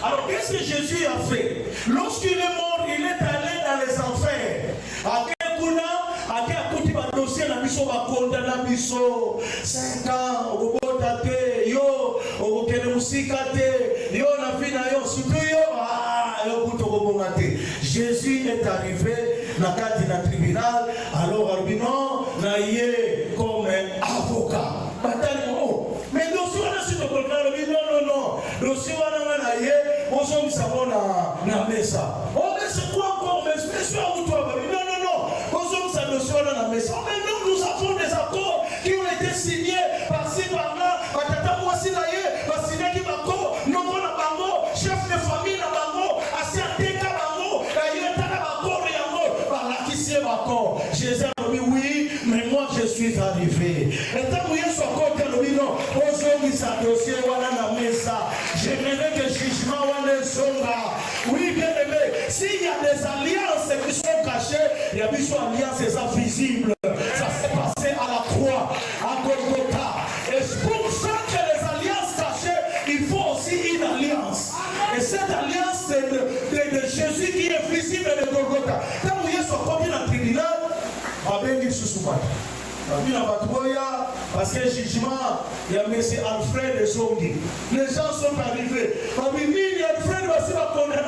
Alors, qu'est-ce que Jésus a fait? Lorsqu'il est mort, il est allé dans les enfers. À quel Kuna, à quel côté va dossier, la mission va condamner la mission. 5 ans, au beau daté, yo, au Kenemusikate, yo, la vie naïe, surtout yo, Jésus est arrivé dans le cadre d'un tribunal, alors non, naïe comme un avocat. Mais dossier on a sur le programme, non, dossier on a naïe, on s'en savons na mesa. Oh mais c'est quoi encore, mais c'est à vous toi, non, on s'en sa dossier on a na mesa. Mais non, nous avons des accords qui ont été signés par-ci par-là, patata voici naïe, par signer qui va non on a bango, chef de famille na bango, assis à teka bango, naïe tana bango, Jésus a dit oui, mais moi je suis ça dossier wana na mesa. J'aimerais que jugement wana songa. Oui, bien aimé, s'il y a des alliances qui sont cachées, il y a des alliances invisibles. Ça s'est passé à la croix, à Golgotha. Et pour ça que les alliances cachées, il faut aussi une alliance. Et cette alliance, c'est de Jésus qui est visible de Golgotha. Quand vous êtes sorti dans le tribunal, abengi susumata. Parce que jugement, il y a M. Alfred et Zongi. Les gens sont arrivés. Il y a Alfred qui va condamner.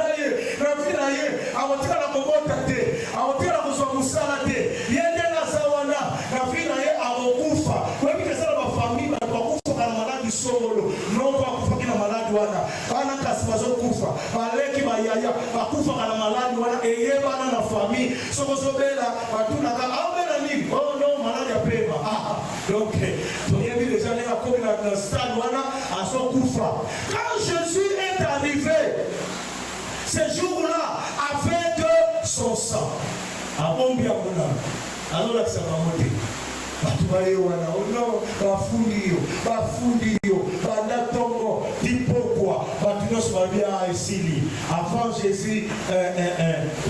Il y a oh non, malade à paix. Donc, il y a des années à couper dans le stade à son coufa. Quand Jésus est arrivé, ce jour-là, avec son sang, à Bombia, alors là, ça va monter. Avant Jésus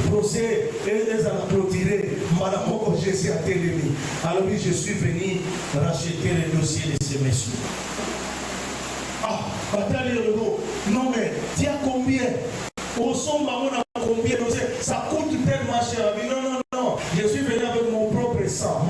procès les a clôturés, madame Jésus a télé. Alors oui, je suis venu racheter les dossiers de ces messieurs. Ah, non mais tu as combien? Au son on a combien? Ça coûte tellement cher. Non, non, je suis venu avec mon propre sang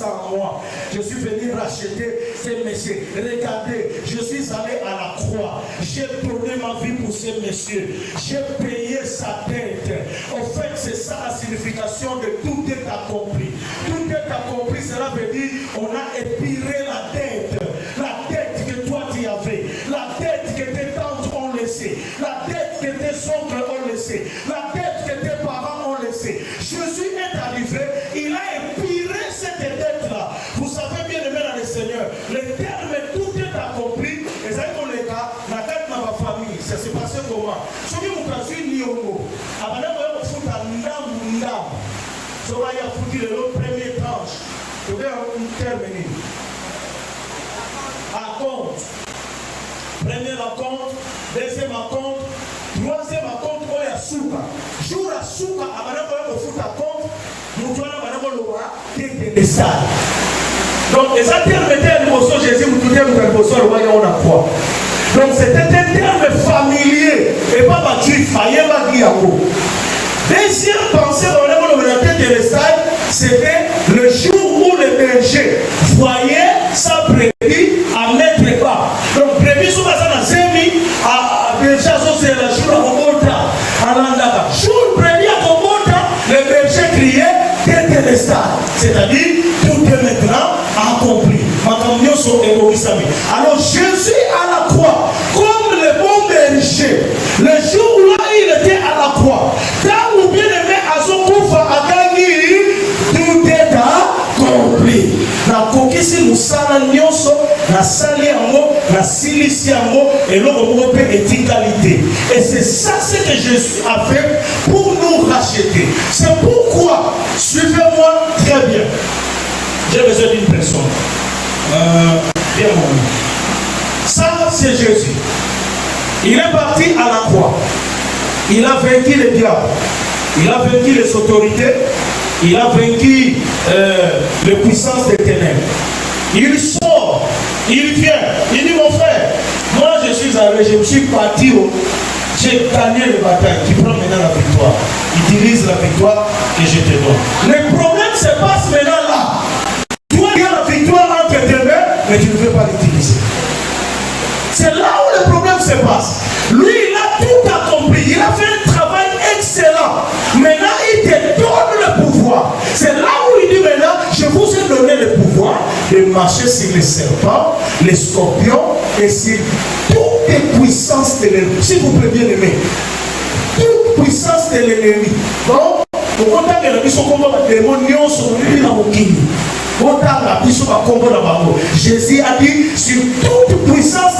à moi. Je suis venu racheter ces messieurs. Regardez, je suis allé à la croix. J'ai donné ma vie pour ces messieurs. J'ai payé sa dette. En fait, c'est ça la signification de tout est accompli. Tout est accompli, cela veut dire on a épiré la dette. La dette que toi tu avais. La dette que tes tantes ont laissée. La dette que tes oncles ont laissée. La dette que tes parents ont laissée. Jésus est arrivé, il a épiré cette dette-là. Vous savez bien aimé dans le Seigneur, les termes, tout est accompli. Et ça dans les cas, la dette dans ma famille, ça s'est passé comment? Ce qui vous casse une nyongo, avant de vous foutre un ndam, ça va y a foutu le premier tranche. Je vais terminer. À compte. Premier compte, deuxième compte, troisième compte, on est à souka. Jour à souka, avant de vous foutre à compte, nous devons le ça. Donc, les termes étaient l'émotion, Jésus, vous tournez vous l'émotion, le voyons, on a quoi. Donc, c'était un terme familier et pas battu, faillant, pas guillaume. Deuxième pensée, on a tête de l'Estade, c'était le jour où les bergers voyaient sa brebis à mettre bas. Donc, brebis sont passés dans Zémi, à déjà, c'est le jour à Kobota, à Landaka. Jour brebis à Kobota, les bergers criaient tête de l'Estade. C'est-à-dire, tout est maintenant accompli. Alors, Jésus à la croix, comme le bon berger, le jour où il était à la croix, quand vous bien aimé à son coup, à gagner, tout est accompli. Na kokisi musala nyonso, na sali yango, na silisi yango, et l'autre est égalité. Et c'est ça ce que Jésus a fait pour nous racheter. C'est pourquoi, suivez-moi très bien. J'ai besoin d'une personne. Bien mon. Ça, c'est Jésus. Il est parti à la croix. Il a vaincu les diables. Il a vaincu les autorités. Il a vaincu les puissances des ténèbres. Il sort. Il vient. Il dit, mon frère, moi je suis allé, je me suis parti. J'ai gagné le bataille. Tu prends maintenant la victoire. Il dirige la victoire que je te donne. Le problème se passe maintenant là. Toi, il y a la victoire entre tes mains, mais tu ne veux pas l'utiliser. C'est là où le problème se passe. Lui, il a tout accompli. Il a fait un travail excellent. Maintenant, il te donne le pouvoir. C'est là où il dit maintenant, je vous ai donné le pouvoir de marcher sur les serpents, les scorpions et sur toutes les puissances de l'ennemi. S'il vous plaît, bien aimé. Toute puissance de l'ennemi. Donc, au contact de la mission, comme les démons sont venus dans mon kini. Jésus a dit sur toute puissance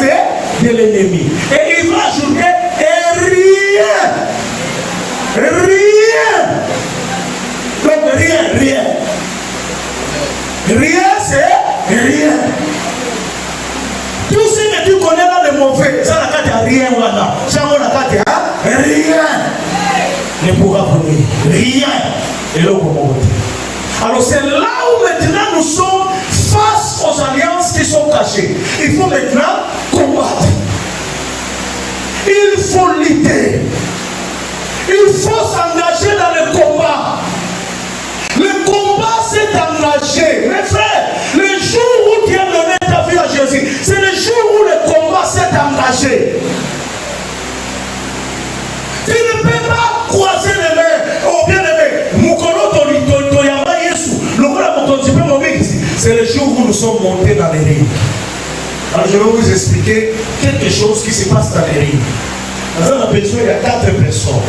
de l'ennemi. Et il va ajouter rien. Donc rien. Rien, c'est rien. Tout ce que tu de mauvais, ça n'a qu'à rien, voilà. Ça n'a qu'à rien ne pourra venir. Rien. Et là, alors c'est là où maintenant nous sommes face aux alliances qui sont cachées. Il faut maintenant combattre. Il faut lutter. Il faut s'engager dans le combat. Le combat s'est engagé. Mes frères, le jour où tu as donné ta vie à Jésus, c'est le jour où le combat s'est engagé. Tu ne peux pas croiser les mains. Oh bien aimé, c'est le jour où nous sommes montés dans les rings. Alors je vais vous expliquer quelque chose qui se passe dans les rings. Dans un besoin, il y a 4 personnes.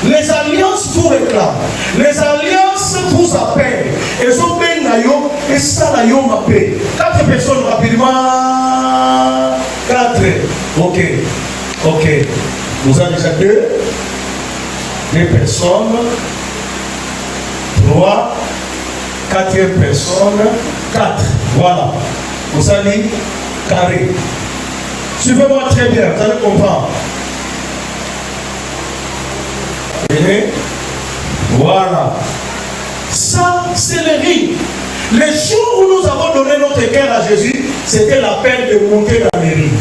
Les alliances vous réclament. Les alliances vous appellent. Elles ont bien naïo et ça naïo m'appelle. 4 personnes rapidement. 4. Ok. Ok. Vous avez déjà 2. 2 personnes. 3. 4e personne. 4. Voilà. Vous allez carré. Suivez-moi très bien, vous allez comprendre. Et voilà. Ça, c'est le riz. Le jour où nous avons donné notre cœur à Jésus, c'était la peine de monter dans les riz.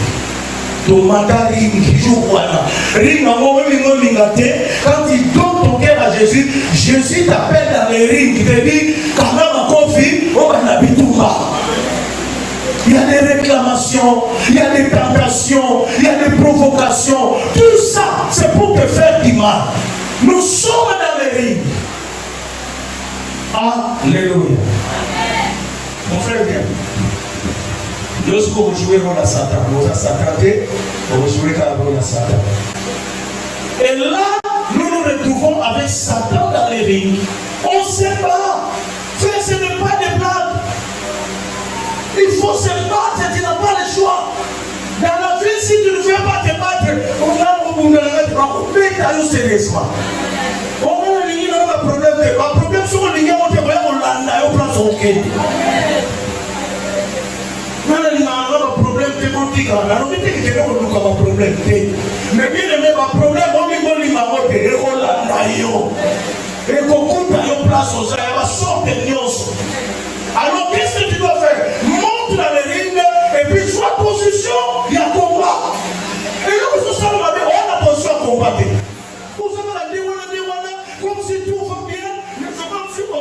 Tomata ring, jour voilà. Ring quand il donne ton cœur à Jésus, Jésus t'appelle dans les rings. Il te dit, il y a des réclamations, il y a des tentations, il y a des provocations. Tout ça, c'est pour te faire du mal. Nous sommes dans les rings. Alléluia. Mon frère, bien. Lorsque vous jouez dans la Satan, vous avez Satan, vous jouez dans la Satan. Et là, nous nous retrouvons avec Satan dans les rings. On ne sait pas. Frère, ce n'est pas des blagues. Il faut se battre, tu n'as pas le choix. Dans la vie, si tu ne veux pas te battre, on va vous mettre sérieusement. On va aller dans le problème. Le problème, c'est qu'on ligne, on te voit, on l'a, on prend son quai. Mais bien aimé, ma problème, on dit qu'on l'a moté, et on l'a et qu'on compte à une place aux airs, on va sortir de nyonso. Alors qu'est-ce que tu dois faire? Monte dans les rings et puis sois position, il y a combat. Et là, vous savez, on a position à combattre. Vous savez, on a dit, comme si tout va bien, mais c'est comme si on a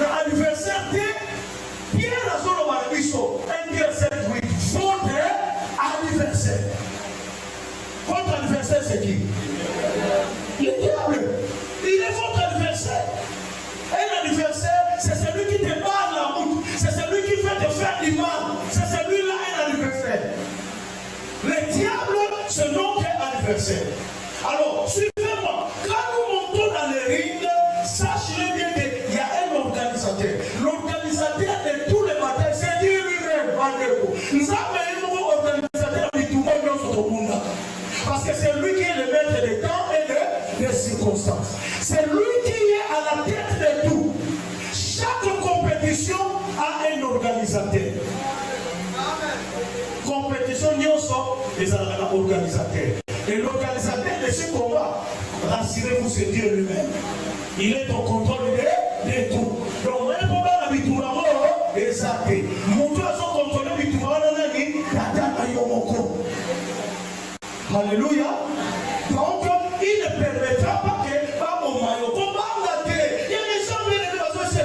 un adversaire, Pierre a son nom à l'Isso, 1 Pierre 7, 8, votre adversaire. Votre adversaire, c'est qui? Le diable. Il est votre adversaire. Un adversaire, c'est celui qui te barre la route. C'est celui qui fait te faire du mal. C'est celui-là un adversaire. Le diable, c'est notre adversaire. Alors, suivez-moi. Quand nous montons dans les rings, sachez bien qu'il y a un organisateur. L'organisateur de tous les matins, c'est Dieu lui-même. Nous avons un organisateur qui tout le monde sur le monde. Parce que c'est lui qui est le maître des temps et des circonstances. C'est lui qui est à la tête de tout. Chaque compétition a un organisateur. Compétition, nous sommes des organisateurs. Et l'organisateur de ce combat, rassurez-vous, c'est Dieu lui-même. Il est au contrôle de tout. Donc, même pour la victoire, exact. Mon Dieu a son contrôle de victoire, alléluia. Donc, il ne permettra pas que Babo Mayo combat la télé. Il y a des gens qui viennent de se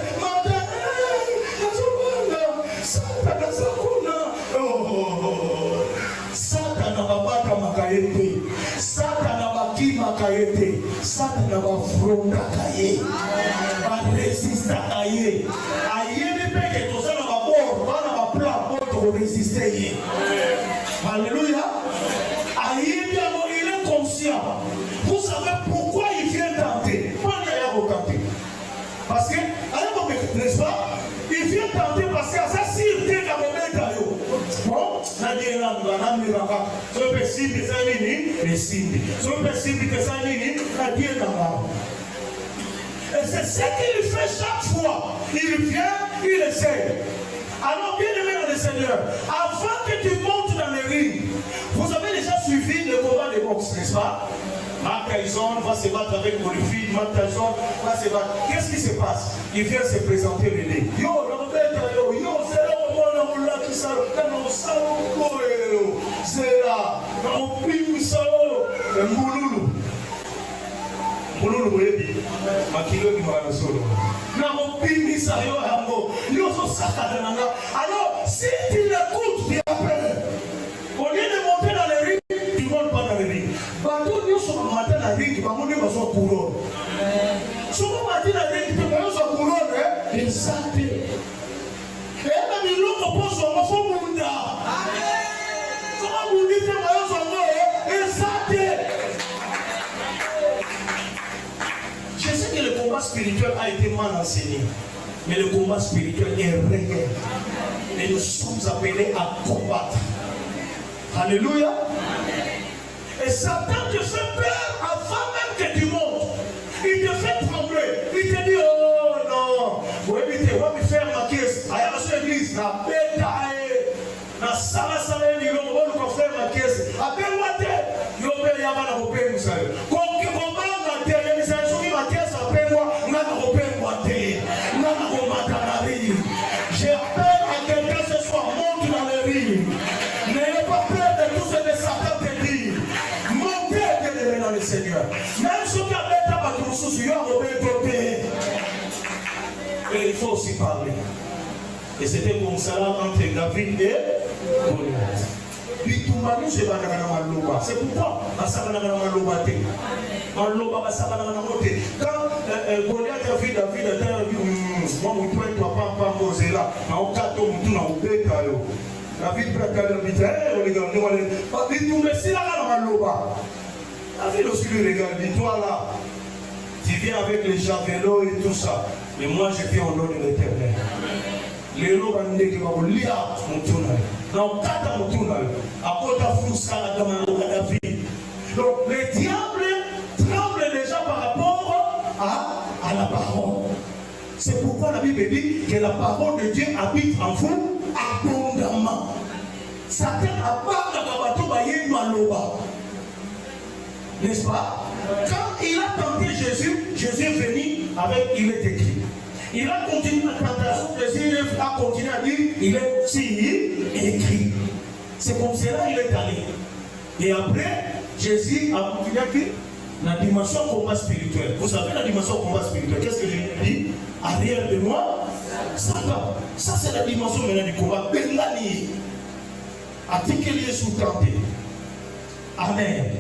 Satana va battre Makaete. Satana va qui Makaete. Satana va fronda Kaye. Va résister à Kaye. Aïe, ne peut que tout ça n'a pas bord. Va n'a pas plan pour résister. Alléluia. Il est conscient. Vous savez pourquoi il vient tenter? Parce que, n'est-ce pas? Il vient tenter parce que ça s'il la momenta. Bon, et c'est ce qu'il fait chaque fois. Il vient, il essaie. Alors bien aimé dans le Seigneur, avant que tu montes dans le ring, vous avez déjà suivi le combat de boxe, n'est-ce pas? Mark Tyson va se battre avec Holyfield, Mark Tyson va se battre. Qu'est-ce qui se passe? Il vient se présenter le nez. Yo, c'est là où on a qui ça, c'est là, on pime ça, Mouloulou. Mouloulou, oui, Makilo qui va solo. On pime ça, yo, so sakadananga. Alors, si tu l'écoutes bien après, au lieu de monter dans les ring, tu ne montes pas dans les ring. Bateau, nous sommes matin dans les ring, tu vas monter dans son couronne. Si vous matin dans les ring, tu vas monter dans son couronne, il s'appelle. Et même il l'ont proposé, on va faire Munda. Comment vous dites que vous avez un santé? Je sais que le combat spirituel a été mal enseigné, mais le combat spirituel est réel. Et nous sommes appelés à combattre. Alléluia. Et Satan te fait peur avant même que tu montes. Il te fait trembler. Il te dit, oh non, vous évitez, on va me faire ma caisse. Aïe, à la église, la bêta, la sala, on va nous faire ma caisse. Après, on va yo pe ya bana kopé nous savez. Comme comment on a terminisation ma caisse après moi, on a kopé moi té. On a combattu la rue. J'appelle à quelqu'un ce soir, monte dans les rues. N'ayez pas peur de tout ce que Satan te dit. Montez dans le Seigneur. Même ceux qui avaient tabac de ressources, ils ont repéré. Et il faut aussi parler. Et c'était comme ça entre David et Goliath. C'est pourquoi quand Goliath a vu David, David aussi lui regarde, dis-toi là, tu viens avec les javelots et tout ça, mais moi je viens au nom de l'Éternel. Les lots va nous dire que va lire mon tournoi. Donc, quatre mon tournoi. À côté de vous, David. Donc, le diable tremble déjà par rapport à la parole. C'est pourquoi la Bible dit que la parole de Dieu habite en vous abondamment. Satan a pas de bateau baillé à l'oba. N'est-ce pas? Quand il a tenté Jésus, Jésus est venu avec, il est écrit. Il a continué la tentation, Jésus a continué à dire, il est signé, écrit. C'est comme cela qu'il est allé. Et après, Jésus a continué à dire, la dimension combat spirituel. Vous savez la dimension combat spirituel, qu'est-ce que je dis? Arrière de moi, Satan. Ça c'est la dimension maintenant du combat. Bengani. Articulé sous tenté. Amen.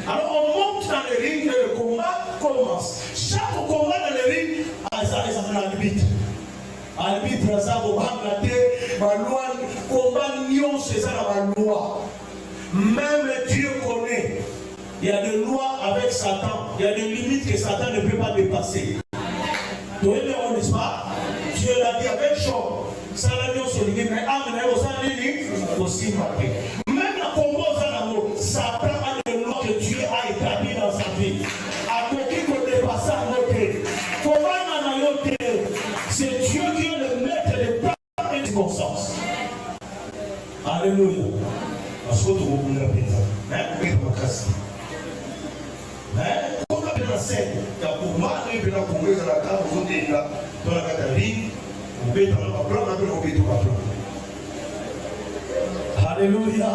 Alors on monte dans le ring et le combat commence. Chaque combat dans le ring, ça les amène à l'arbitre. Arbitre, ça va blater, combat nion, c'est ça la loi. Même Dieu connaît. Il y a des lois avec Satan. Il y a des limites que Satan ne peut pas dépasser. Donc, n'est-ce pas? Dieu l'a dit avec Job. Ça l'a dit au limite, mais aussi marqué. Même la combat aux Satan a des lois que Dieu a établies dans sa vie. À côté de dépasser à notre. Comment on a noté? C'est Dieu qui est le maître de temps et de conscience. Alléluia. Parce que tout le monde l'a pété. Mais comme on a bien la scène, il y a pour moi, il y a bien la congrès à la table, vous êtes là, dans la Catherine, vous êtes dans la plan, vous êtes dans la plan. Alléluia.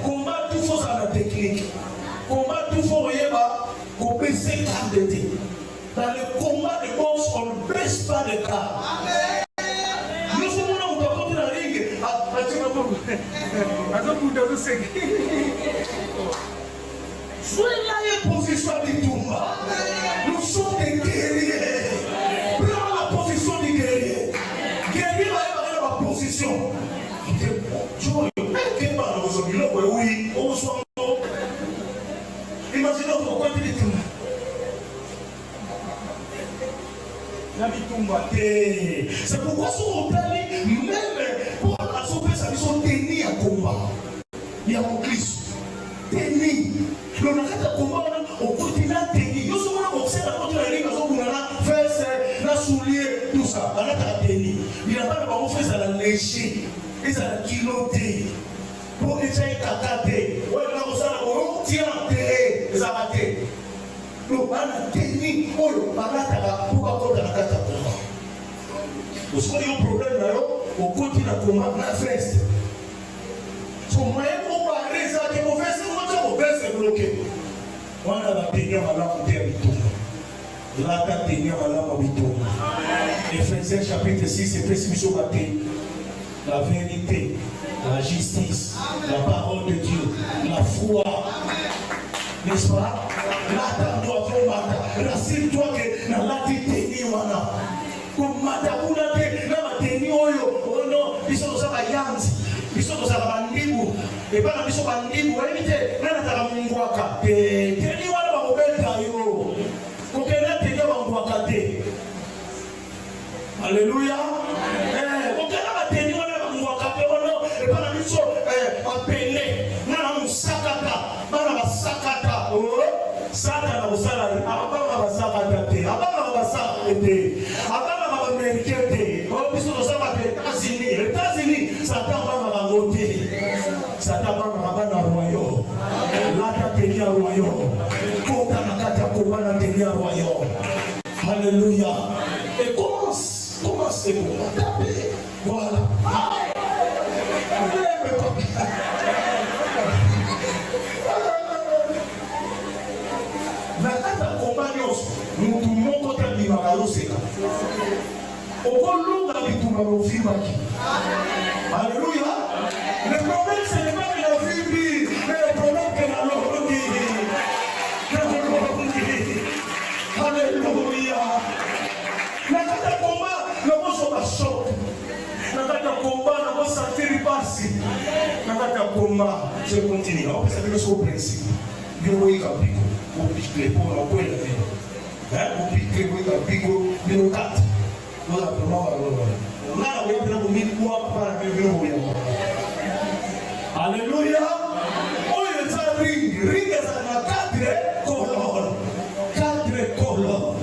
Comment tout faut à la technique? Comment tout faut rien qu'on baisse les de thé. Dans le combat de boxe, on ne baisse pas les cartes. Nous sommes là où on va dans la ring. Soyez là une position de Toumba. Nous sommes des guerriers. Prends la position du guerrier. Guerrier va avoir la position. Oui, on soit mort. Imaginez pourquoi tu dis Toumba. C'est pourquoi son hôtel, même pour la sauver, ça ils sont tenus à combat. Il y a mon Christ. Tenus. Le arrête de combat, on continue à tenir. Nous sommes là, on sait la contre la ligue, on a fait la soulier, tout ça. On a tenir. Il n'y a pas de on fait ça la légère. péché. Ils ont kiloté. Pour que tu aies cacaté. Ouais, là, vous savez, tiens, terre, ils ont raté. Donc, on a tenu, on a pour la carte. Parce qu'il y a un problème là, on continue à combattre la feste. Son moyen pour parler, ça, qui est mauvais, c'est bloqué. On a tenu à la là, tu as tenu à la Ephésiens chapitre 6, c'est la vérité, la justice, la parole de Dieu, la foi. N'est-ce pas? Là, tu dois faire rassure-toi que dans la vie, tu es voilà. Comme Mataboula, là, tu es oh non, ils sont dans sa yanzi, ils sont dans sa bandibu, et pas dans sa bandibu, évitez, là, tu as un mouaka, tu es voilà, ma belle taillot. Alléluia. Alléluia. Et commence c'est bon. Taper. Voilà. Nakata compagnos, nous tout le monde côté de Magalo Seka. Au long de l'Itumaro Fimaki. Alléluia. Le problème, ce n'est pas que la vie, mais le problème que la langue dit. Alléluia. Nakata combat, le mot sur la choc. Nakata combat, le mot sentir passer. Nakata combat, je continue. On peut savoir sur le principe. Biologique à Pico. Au piqué pour la poêle. Au piqué pour la Pico, numéro 4. Nous avons on a la web pour 1000 mois par la Alléluia. Oh, il y a un ring. Ring est à 4 colonnes. 4 colonnes.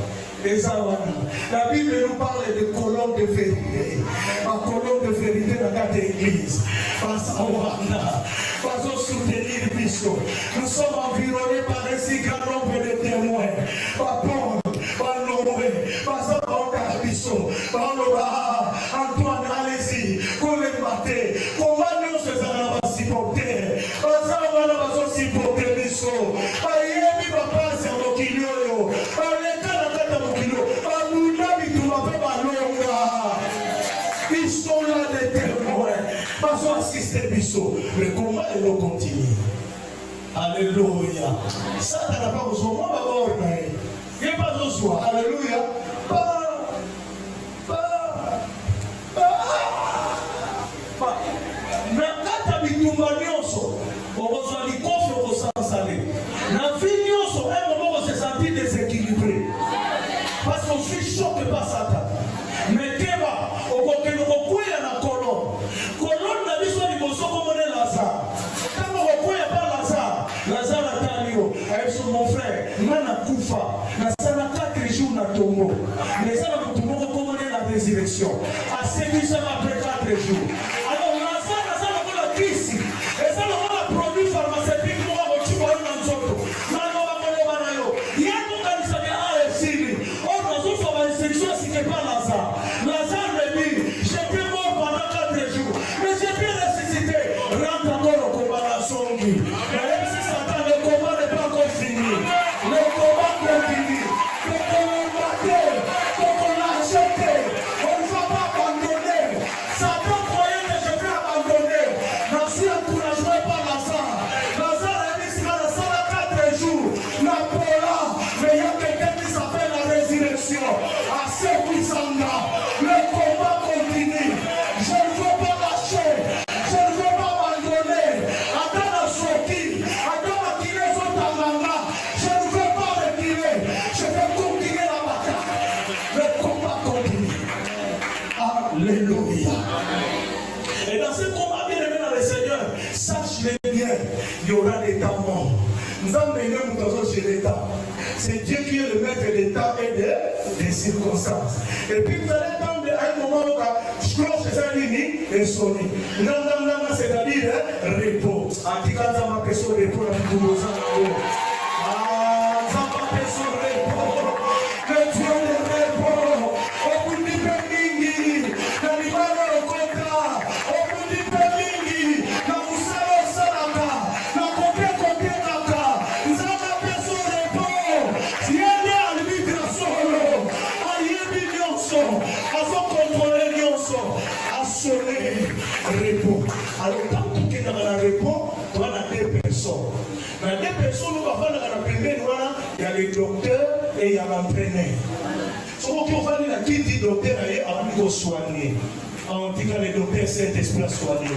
La Bible nous parle de colonnes de vérité. La colonne de vérité dans quatre églises. Pas soutenir Bisso. Nous sommes environnés par un si grand nombre de témoins. Pas Paul, pas Noé, pas Saint-Paul Bisso, pas Laura, Antoine, allez-y, qu'on les batte. Comment nous se allons supporter? Pas ça, on va supporter Bisso. Pas Yémi, papa, c'est un kilo. Pas l'État, la tête à mon kilo. Pas nous, l'ami, tout va faire malonga. Ils sont là, les témoins. Pas soit assister Bisso. Le combat est le continue. Alléluia. Ça, tu n'as pas besoin. Moi, d'abord, il n'y a pas besoin. Alléluia. Parce qu'on se choque par Satan. Mais Kéba, au côté de la colonne. Colonne n'a besoin de bosso comme on est Lazare. Quand on recueille par Lazare, Lazare a talio, avec mon frère, Nana Koufa, Lazare a 4 jours na tombeau. Mais ça va tomber comme on est la résurrection. À 5 jours après 4 jours. Alors Lazare a la crise. Et ça va produit pharmaceutique pour avoir tué un autre. Il y a tout dans le savoir à Essili. On a tous fait une section si ce n'est pas Lazare. Lazare me dit, j'étais mort pendant 4 jours. Mais j'ai pu ressusciter. Rentre encore au combat la songi. Même si Satan, le combat n'est pas encore fini. Le combat continue. Donc on l'a battu. Donc on l'a acheté. On ne va pas abandonner. Satan croyait que je vais abandonner. Merci à tout la joué par Lazare. Lazare a dit, c'est la salle à 4 jours. La Pola. Mais il y a quelqu'un qui s'appelle la résurrection. À ceux qui s'en ont. Le combat continue. Je ne veux pas lâcher. Je ne veux pas abandonner. Attends la sortie. Attends la tirer sur ta maman. Je ne veux pas retirer. Je vais continuer la bataille. Le combat continue. Alléluia. Et dans ce combat, bien aimé dans le Seigneur, sache-le bien, il y aura des temps morts. Nous avons mené mon chez l'État. C'est Dieu qui est le maître des temps et des circonstances. Et puis vous allez tomber à un moment où la cloche ça limite et sonné. Non, c'est-à-dire repos. En tout cas, ça m'a fait son repos la plus grosse. Ah, ça m'a fait son repos. Le Dieu de repos. Au bout du Pémingi, dans l'Imano Kota, au bout du Pémingi, dans Moussalo Salaka, dans Côté Naka, ça m'a fait son repos. Si elle est à l'immigration, à Yébi-Nyonso, à son contrôler Nyonso, à sonner repos. Alors, tant que dans la repos, on a deux personnes. Dans deux personnes, nous avons la première, il y a le docteur et il y a l'entraîneur. Si on va dire qui dit docteur, il y a un soigner. En tout cas, le docteur, c'est un esprit à soigner.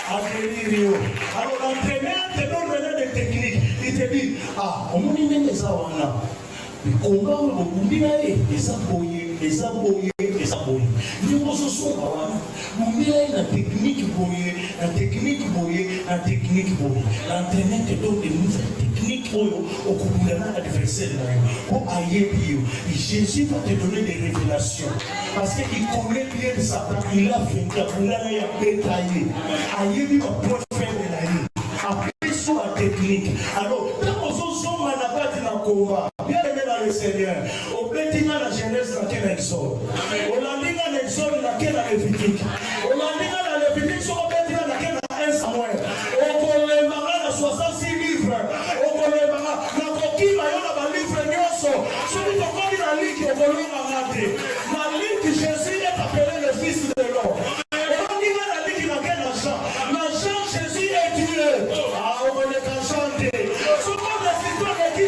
Alors, l'entraîneur te donne maintenant des techniques. Il te dit, ah, on m'a mis des awana. On va au bout des aboyés, des aboyés, des aboyés. Nous sommes sur la technique boyée, la technique boyée, la technique boyée. L'entraîneur te donne des nouvelles techniques au coup de l'adversaire. Pour ailler bio. Jésus va te donner des révélations. Parce qu'il connaît bien Satan. Il a fait il a détaillé. Aïe, il va pouvoir faire de la vie. Après, sur la technique. Alors, quand on s'en va là-bas, il y a un combat. Bien aimé dans le Seigneur. Au petit dans la Genèse, dans quel exode. Au lendemain, dans l'exode, dans quel Lévitique. Au lendemain, dans le Lévitique, sur le petit dans quel 1 Samuel. Au Colébara, dans 66 livres. Au Colébara, dans Kokima, il y a un livre Nyoso. Celui qui a la ligue, au Colébara, la ligue, Jésus est appelé le fils de l'homme. Et on dit la ligue, dans quel argent. L'argent, Jésus est Dieu. Ah, on va le chanter. Souvent, la histoire est qui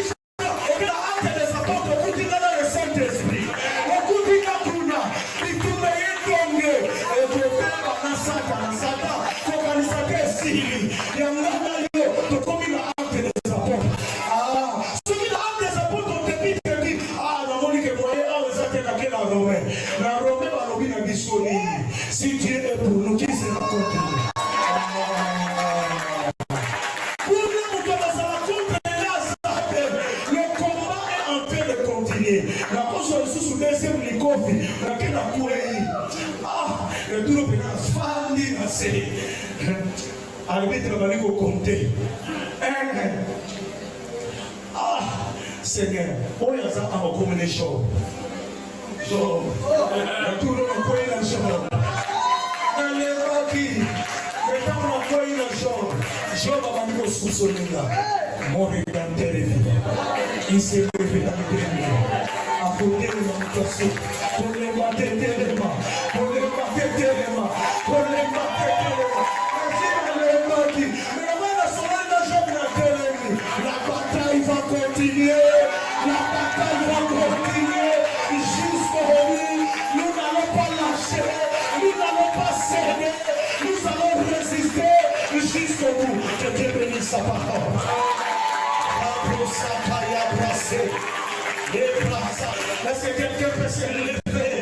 si Dieu est pour nous, qui sera contre nous? Le combat est en train de continuer. La chose est sous le deuxième licofi, laquelle a couru. Ah, le tour de la famille, c'est. Arbitre va aller compter. Ah, Seigneur, on y a ça à ma combinaison. Le tour de la combinaison. Mon rédempteur est vivant. Il s'est levé dans le premier. À côté de l'entrée, pour les battre tellement, pour les battre tellement, pour les battre tellement. Mais avant la soirée de Jean la bataille va continuer. La bataille va continuer jusqu'au bout. Nous n'allons pas lâcher. Nous n'allons pas céder. Nous allons résister jusqu'au bout. Que Dieu bénisse sa parole. Est-ce que quelqu'un peut se lever?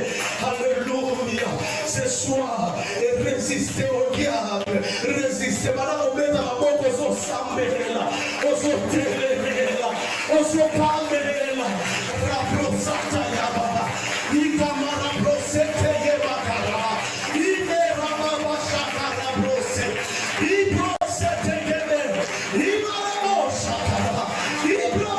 Alléluia. Ce soir, et résister au diable. Résister. Madame, on met dans la boque aux osambela, aux otelera, aux opamela. Rabrosata yababa. Ikamara brosete yebakara. Ibera baba shakara brose. Ibrosete yebe. Imara shakara. Ibra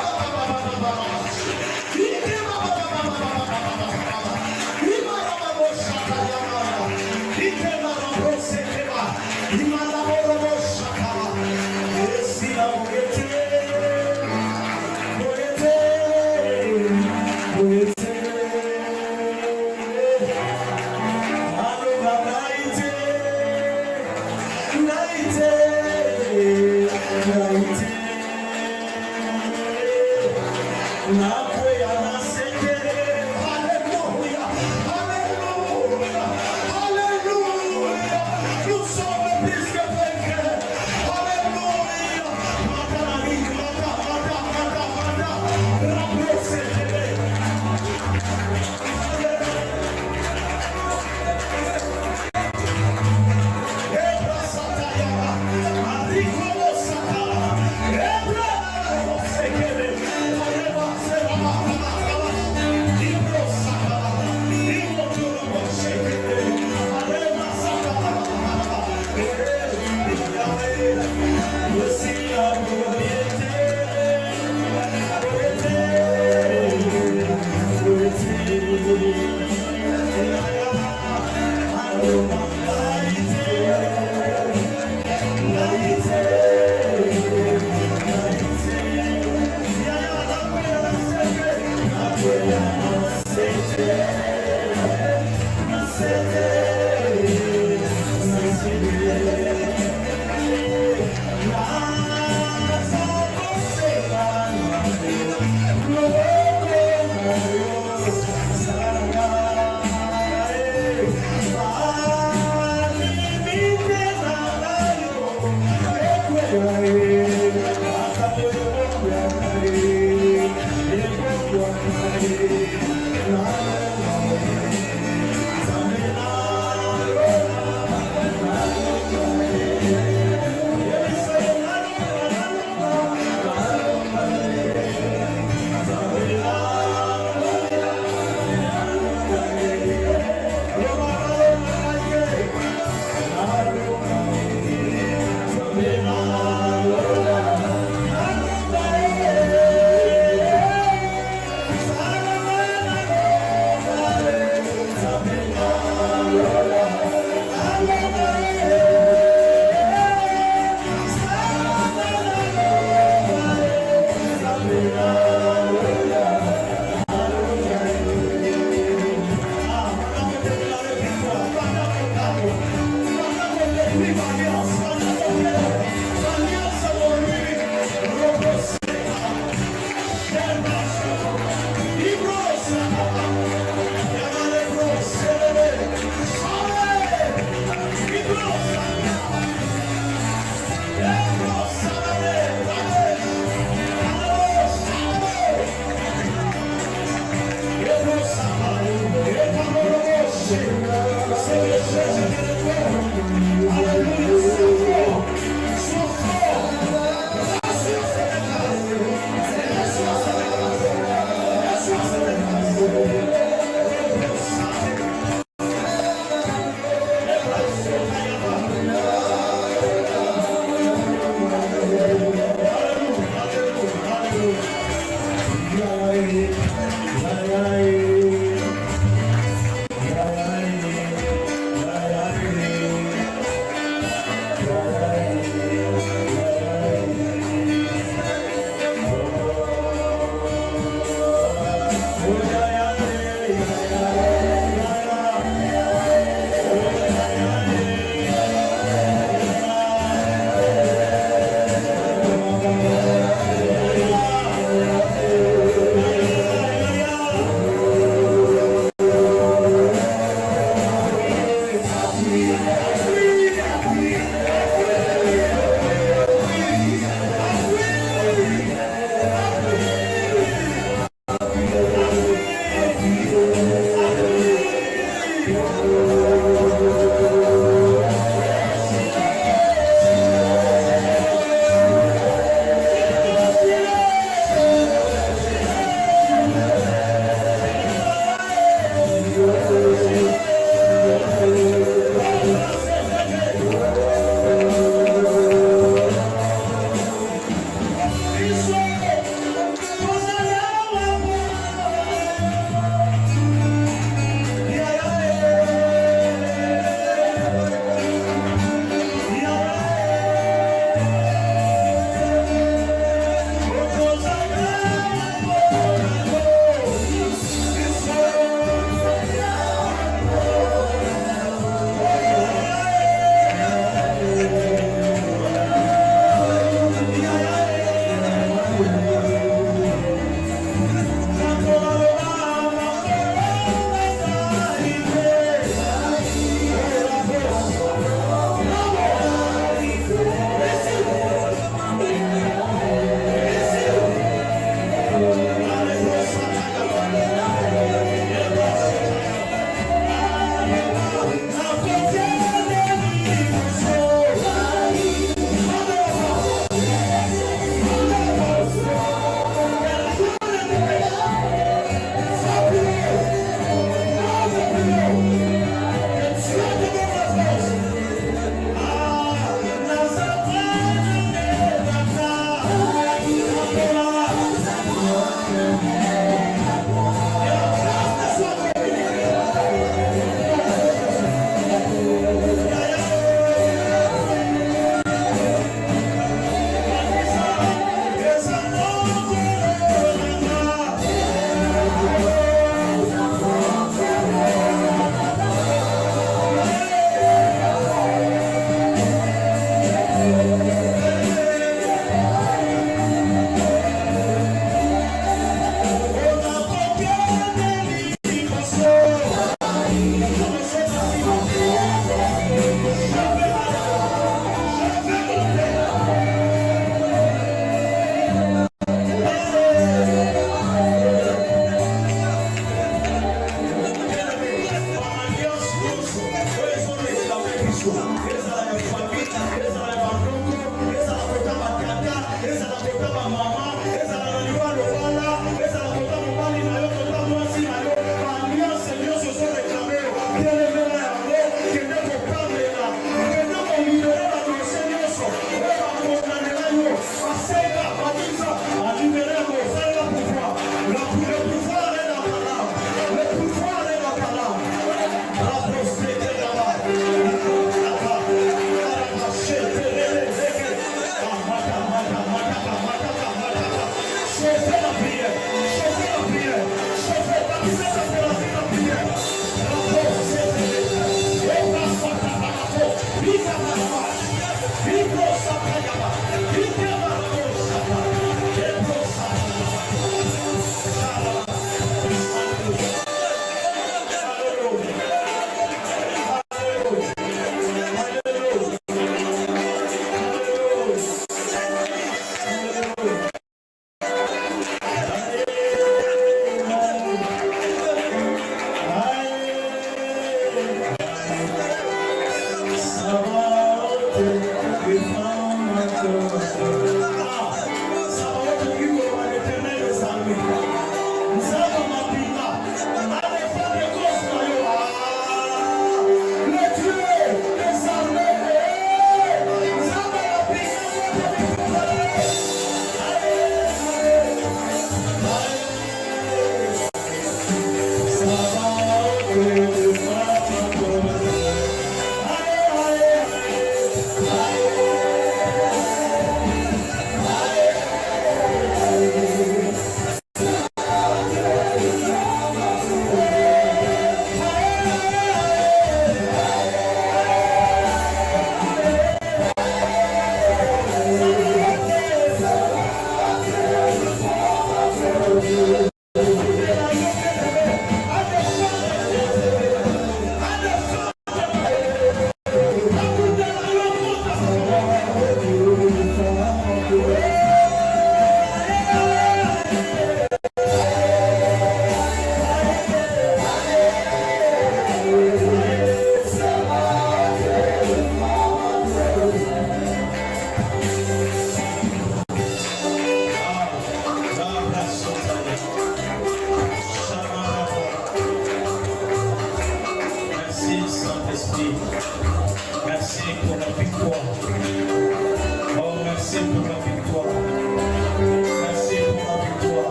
vive alliance, alliance avec lui, repose. Alléluia.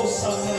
Santa